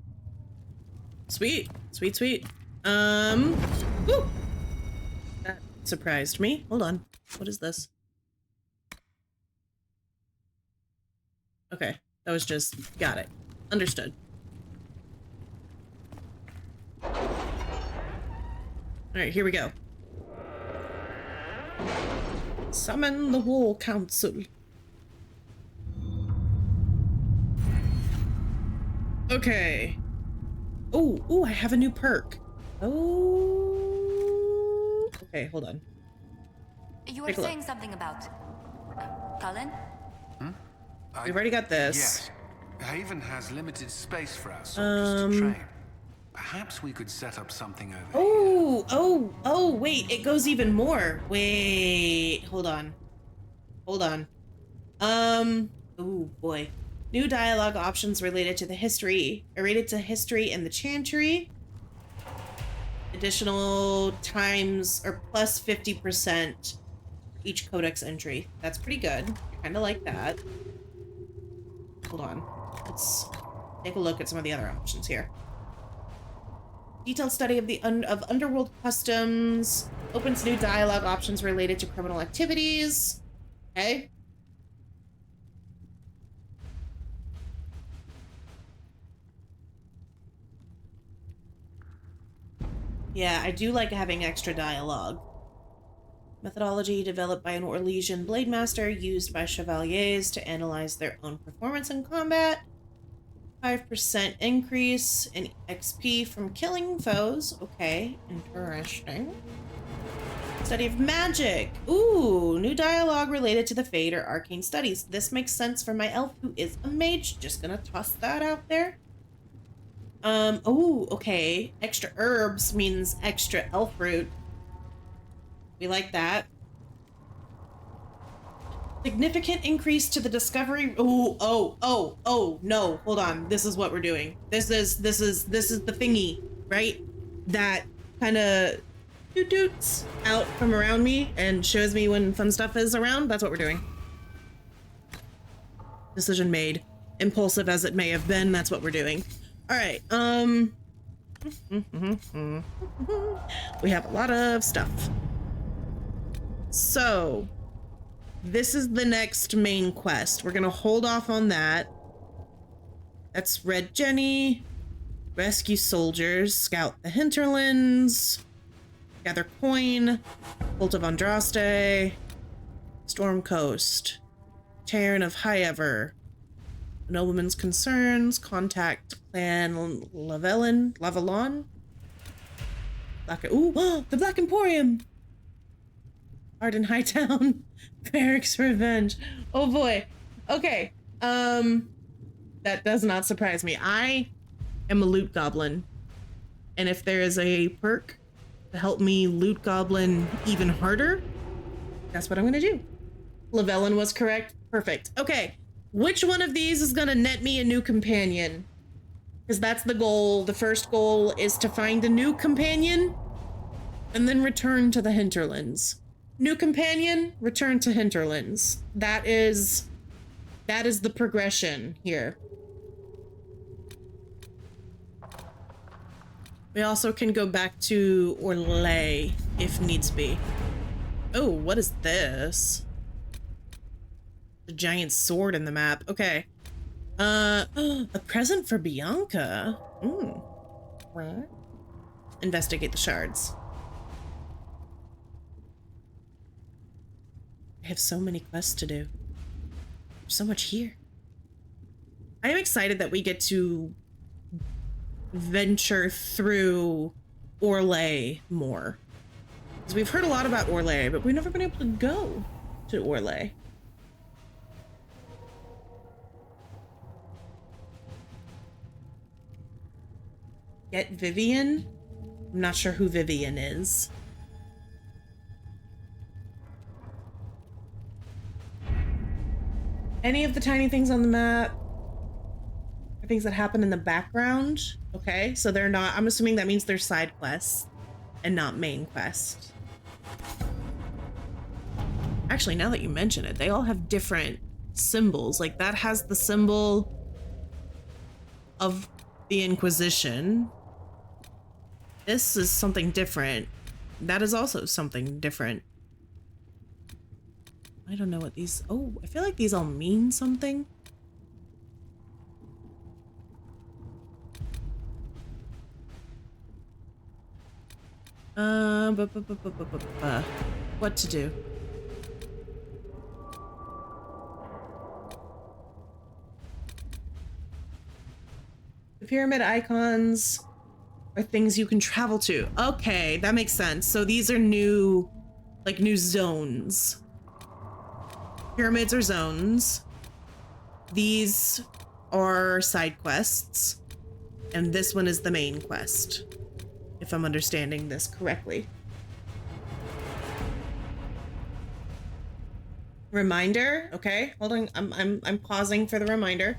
Sweet. Sweet, sweet. Woo! That surprised me. Hold on. What is this? Okay. That was just... Got it. Understood. Alright, here we go. Summon the War Council. Okay. Oh, I have a new perk. Oh. Okay, hold on. You were saying something about... Cullen? We've already got this. Yes. Haven has limited space for our soldiers to train. Perhaps we could set up something over here. Oh, wait, it goes even more. Wait, hold on. Oh boy. New dialogue options related to history and the Chantry. Additional times or plus 50% each codex entry. That's pretty good. I kind of like that. Hold on. Let's take a look at some of the other options here. Detailed study of of underworld customs. Opens new dialogue options related to criminal activities. Okay. Yeah, I do like having extra dialogue. Methodology developed by an Orlesian blade master used by chevaliers to analyze their own performance in combat. 5% increase in XP from killing foes. Okay, interesting. Study of magic. Ooh, new dialogue related to the Fade or arcane studies. This makes sense for my elf who is a mage. Just gonna toss that out there. Oh, okay. Extra herbs means extra elf root. We like that. Significant increase to the discovery. Oh, no. Hold on. This is what we're doing. This is the thingy, right? That kind of doots out from around me and shows me when fun stuff is around. That's what we're doing. Decision made. Impulsive as it may have been, that's what we're doing. All right, we have a lot of stuff. So, this is the next main quest. We're gonna hold off on that. That's Red Jenny, rescue soldiers, scout the hinterlands, gather coin, Bolt of Andraste, Storm Coast, Cairn of Highever, Nobleman's Concerns, contact Clan Lavalon. The Black Emporium! Arden Hightown, Barracks Revenge. Oh boy. Okay. That does not surprise me. I am a loot goblin. And if there is a perk to help me loot goblin even harder, that's what I'm gonna do. Lavalon was correct. Perfect. Okay. Which one of these is gonna net me a new companion? Because that's the goal. The first goal is to find a new companion and then return to the hinterlands. New companion, return to Hinterlands. That is the progression here. We also can go back to Orlais if needs be. Oh, what is this? The giant sword in the map. Okay. A present for Bianca. Where? Investigate the shards. I have so many quests to do. There's so much here. I am excited that we get to venture through Orlais more. Because we've heard a lot about Orlais, but we've never been able to go to Orlais. Get Vivian? I'm not sure who Vivian is. Any of the tiny things on the map are things that happen in the background. Okay, so they're not, I'm assuming that means they're side quests and not main quest. Actually, now that you mention it, they all have different symbols. Like that has the symbol of the Inquisition. This is something different. That is also something different. I don't know what these... Oh, I feel like these all mean something. What to do? The pyramid icons are things you can travel to. Okay, that makes sense. So these are new, like new zones. Pyramids are zones. These are side quests. And this one is the main quest, if I'm understanding this correctly. Reminder, okay, hold on. I'm pausing for the reminder.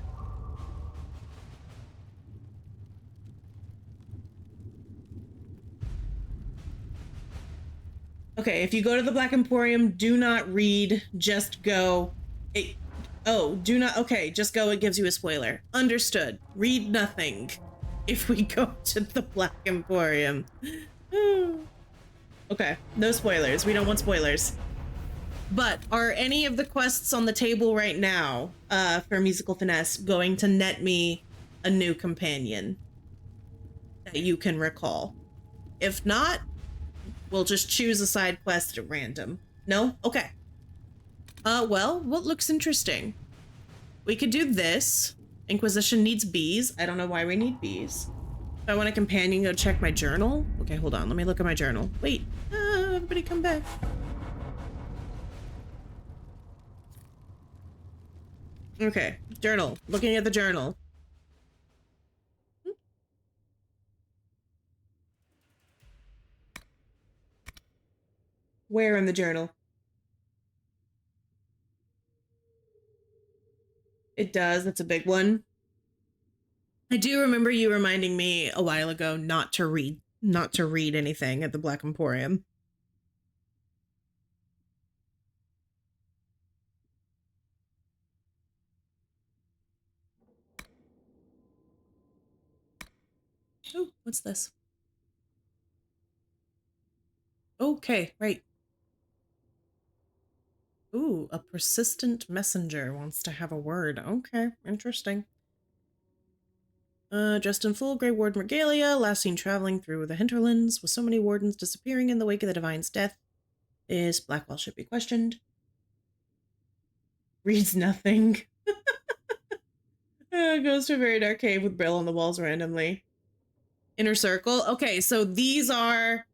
Okay, if you go to the Black Emporium, do not read, just go. Do not, okay, just go, it gives you a spoiler. Understood. Read nothing if we go to the Black Emporium. Okay, no spoilers. We don't want spoilers. But are any of the quests on the table right now for Musical Finesse going to net me a new companion that you can recall? If not, we'll just choose a side quest at random. No? Okay. Well, what looks interesting? We could do this. Inquisition needs bees. I don't know why we need bees. If I want a companion, go check my journal. Okay, hold on. Let me look at my journal. Wait. Everybody come back. Okay, journal. Looking at the journal. Where in the journal? It does. That's a big one. I do remember you reminding me a while ago not to read anything at the Black Emporium. Oh, what's this? Okay, right. Ooh, a persistent messenger wants to have a word. Okay, interesting. Dressed in full Grey Warden regalia, last seen traveling through the hinterlands, with so many wardens disappearing in the wake of the Divine's death. This Blackwell should be questioned. Reads nothing. Goes to a very dark cave with Brill on the walls randomly. Inner Circle. Okay, so these are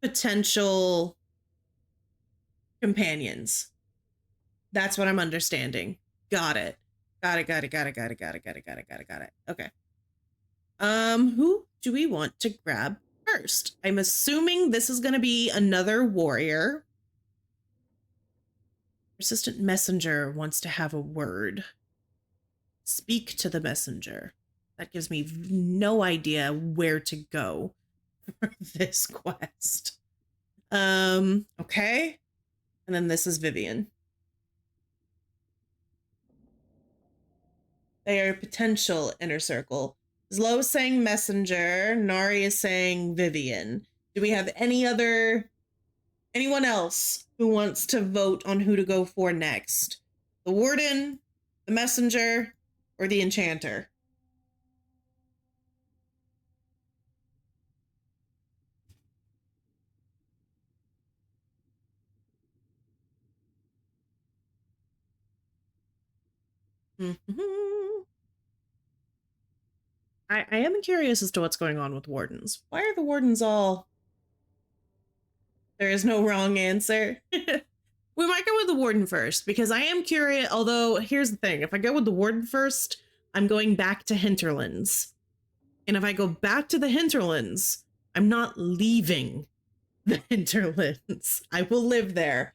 potential companions. That's what I'm understanding. Got it. Got it. Okay. Who do we want to grab first? I'm assuming this is going to be another warrior. Persistent messenger wants to have a word. Speak to the messenger. That gives me no idea where to go for this quest. Okay. And then this is Vivian. They are potential inner circle. Zlo is saying messenger. Nari is saying Vivian. Do we have anyone else who wants to vote on who to go for next? The warden, the messenger, or the enchanter? I am curious as to what's going on with wardens. Why are the wardens all... There is no wrong answer. We might go with the warden first, because I am curious, although here's the thing. If I go with the warden first, I'm going back to Hinterlands. And if I go back to the Hinterlands, I'm not leaving the Hinterlands. I will live there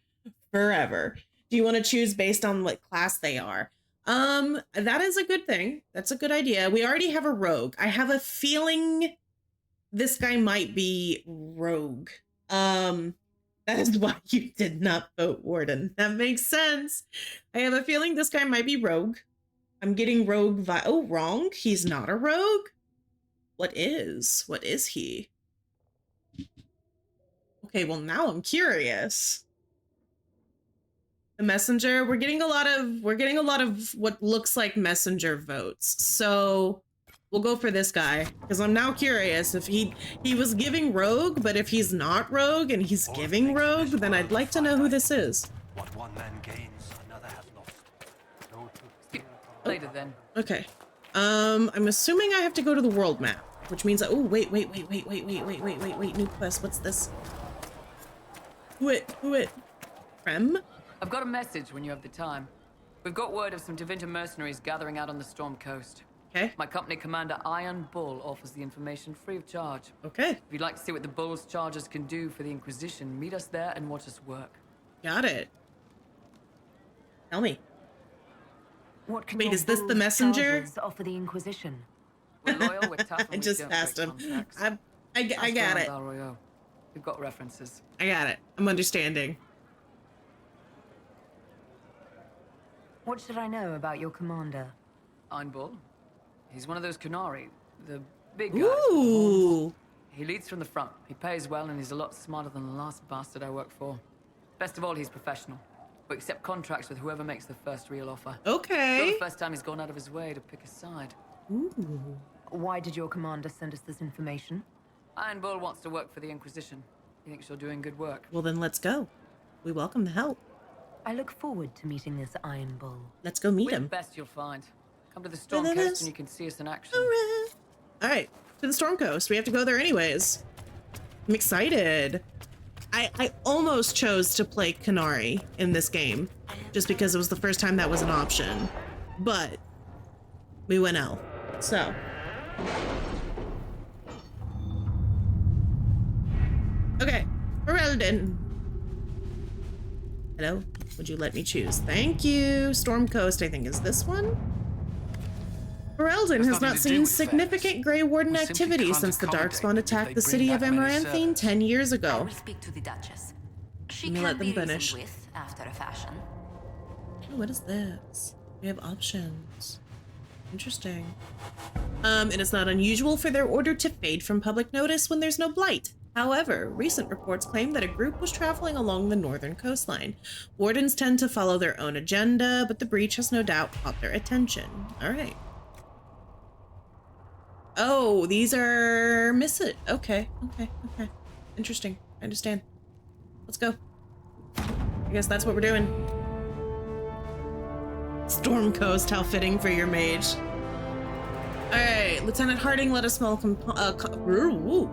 forever. Do you want to choose based on what class they are? That is a good thing. That's a good idea. We already have a rogue. I have a feeling this guy might be rogue. That is why you did not vote warden. That makes sense. I have a feeling this guy might be rogue. I'm getting rogue oh, wrong. He's not a rogue. What is he? Okay, well now I'm curious. The messenger, we're getting a lot of what looks like messenger votes. So we'll go for this guy because I'm now curious if he was giving rogue, but if he's not rogue and he's giving rogue, then I'd like to know who this is. What one man gains, another has lost. Later then. Okay. I'm assuming I have to go to the world map, which means oh wait, new quest. What's this? Who it? Prem? I've got a message when you have the time. We've got word of some Tevinter mercenaries gathering out on the Storm Coast. Okay. My company commander, Iron Bull, offers the information free of charge. Okay. If you'd like to see what the Bull's charges can do for the Inquisition, meet us there and watch us work. Got it. Tell me. What can Wait, is this the messenger? Offer the Inquisition? We're loyal, we're tough, I just passed him. I got it. We've got references. I got it. I'm understanding. What should I know about your commander? Iron Bull. He's one of those Kunari, the big guys. Ooh. He leads from the front. He pays well, and he's a lot smarter than the last bastard I worked for. Best of all, he's professional. We accept contracts with whoever makes the first real offer. Okay. Not the first time he's gone out of his way to pick a side. Ooh. Why did your commander send us this information? Iron Bull wants to work for the Inquisition. He thinks you're doing good work. Well, then let's go. We welcome the help. I look forward to meeting this Iron Bull. Let's go meet We're him. the best you'll find. Come to the Storm Coast and you can see us in action. All right, to the Storm Coast. We have to go there anyways. I'm excited. I almost chose to play Qunari in this game just because it was the first time that was an option, but we went elf. So. Okay, Ferelden. Hello, would you let me choose? Thank you. Storm Coast, I think, is this one? Ferelden has not seen significant Grey Warden activity since the Darkspawn attacked the city of Amaranthine 10 years ago. I will speak to the Duchess. She Let me can let them be finish. reasoned with after a fashion. Oh, what is this? We have options. Interesting. It is not unusual for their order to fade from public notice when there's no blight. However, recent reports claim that a group was traveling along the northern coastline. Wardens tend to follow their own agenda, but the breach has no doubt caught their attention. All right. Oh, these are miss it. Okay. Interesting. I understand. Let's go. I guess that's what we're doing. Storm Coast, how fitting for your mage. Alright, Lieutenant Harding led a small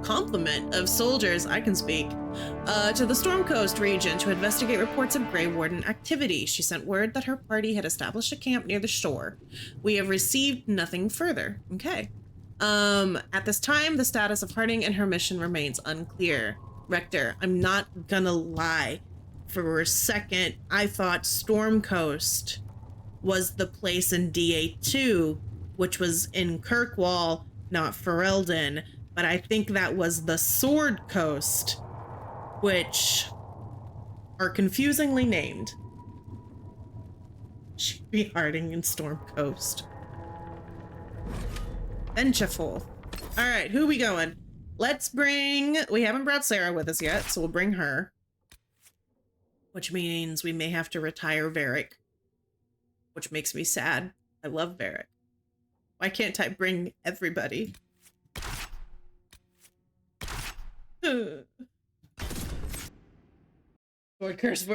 complement of soldiers, I can speak, to the Storm Coast region to investigate reports of Grey Warden activity. She sent word that her party had established a camp near the shore. We have received nothing further. Okay. At this time, the status of Harding and her mission remains unclear. Rector, I'm not gonna lie. For a second, I thought Storm Coast was the place in DA2, which was in Kirkwall, not Ferelden, but I think that was the Sword Coast which are confusingly named. Sherry Harding and Storm Coast. Vengeful. All right, who are we going? Let's bring... We haven't brought Sarah with us yet, so we'll bring her. Which means we may have to retire Varric. Which makes me sad. I love Varric. Why can't I bring everybody?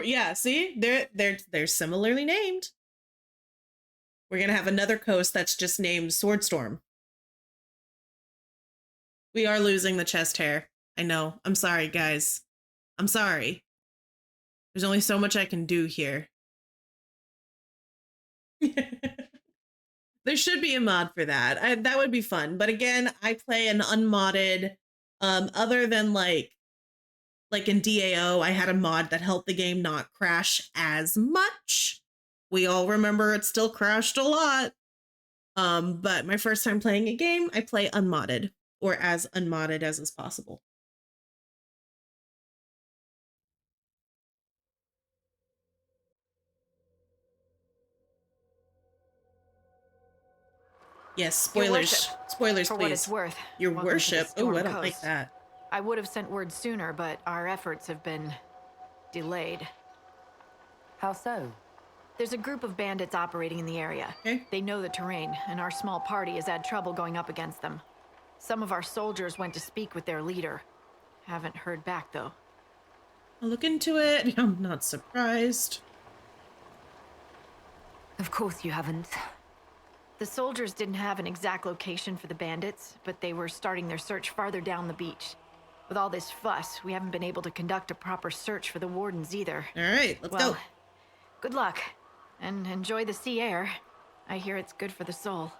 Yeah, see? They're similarly named. We're gonna have another coast that's just named Swordstorm. We are losing the chest hair. I know. I'm sorry, guys. I'm sorry. There's only so much I can do here. There should be a mod for that. That would be fun. But again, I play an unmodded, other than like in DAO, I had a mod that helped the game not crash as much. We all remember it still crashed a lot. But my first time playing a game, I play unmodded, or as unmodded as is possible. Yes, spoilers. Spoilers, for please. what it's worth. Your Welcome to the worship. Oh, Storm I don't like Coast. that. I would have sent word sooner, but our efforts have been delayed. How so? There's a group of bandits operating in the area. Okay. They know the terrain, and our small party has had trouble going up against them. Some of our soldiers went to speak with their leader. Haven't heard back, though. I'll look into it. I'm not surprised. Of course you haven't. The soldiers didn't have an exact location for the bandits, but they were starting their search farther down the beach. With all this fuss, we haven't been able to conduct a proper search for the wardens either. All right, let's go. Good luck, and enjoy the sea air. I hear it's good for the soul.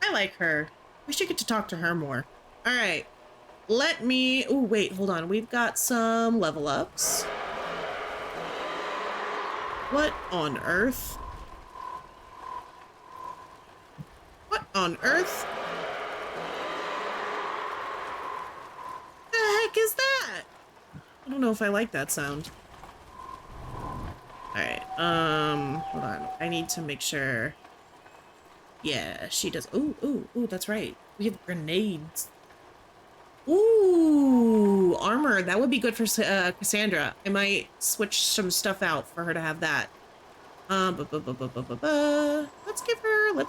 I like her. We should get to talk to her more. All right, let me... Oh, wait, hold on. We've got some level ups. What on earth? What on earth? The heck is that? I don't know if I like that sound. All right, hold on. I need to make sure. Yeah, she does. Ooh, that's right. We have grenades. Ooh, armor. That would be good for Cassandra. I might switch some stuff out for her to have that. Let's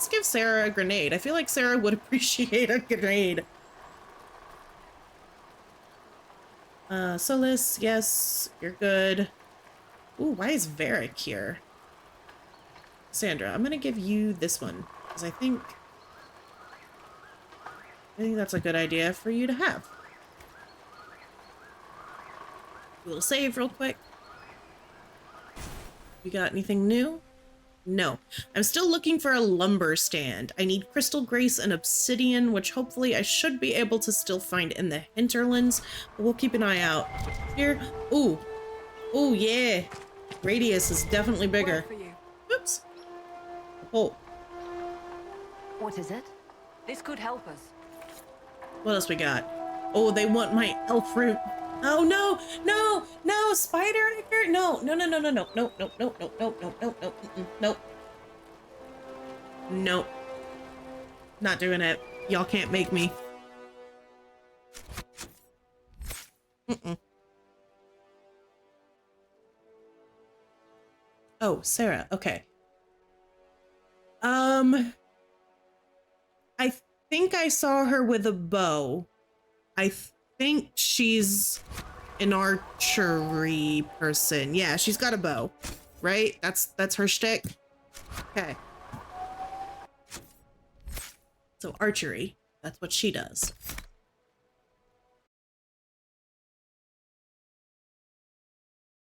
give Sarah a grenade. I feel like Sarah would appreciate a grenade. Solis, yes, you're good. Ooh, why is Varric here? Cassandra, I'm gonna give you this one, because I think that's a good idea for you to have. We'll save real quick. We got anything new? No. I'm still looking for a lumber stand. I need crystal grace and obsidian, which hopefully I should be able to still find in the hinterlands, but we'll keep an eye out. Here. Ooh. Ooh, yeah. Radius is definitely bigger. Oops. Oh. What is it? This could help us. What else we got? Oh, they want my elf fruit. Oh no, no, no, spider acre. No. Nope. Not doing it. Y'all can't make me. Oh, Sarah. Okay. I think I saw her with a bow. I think she's an archery person. Yeah, she's got a bow, right? That's her shtick. Okay. So archery, that's what she does.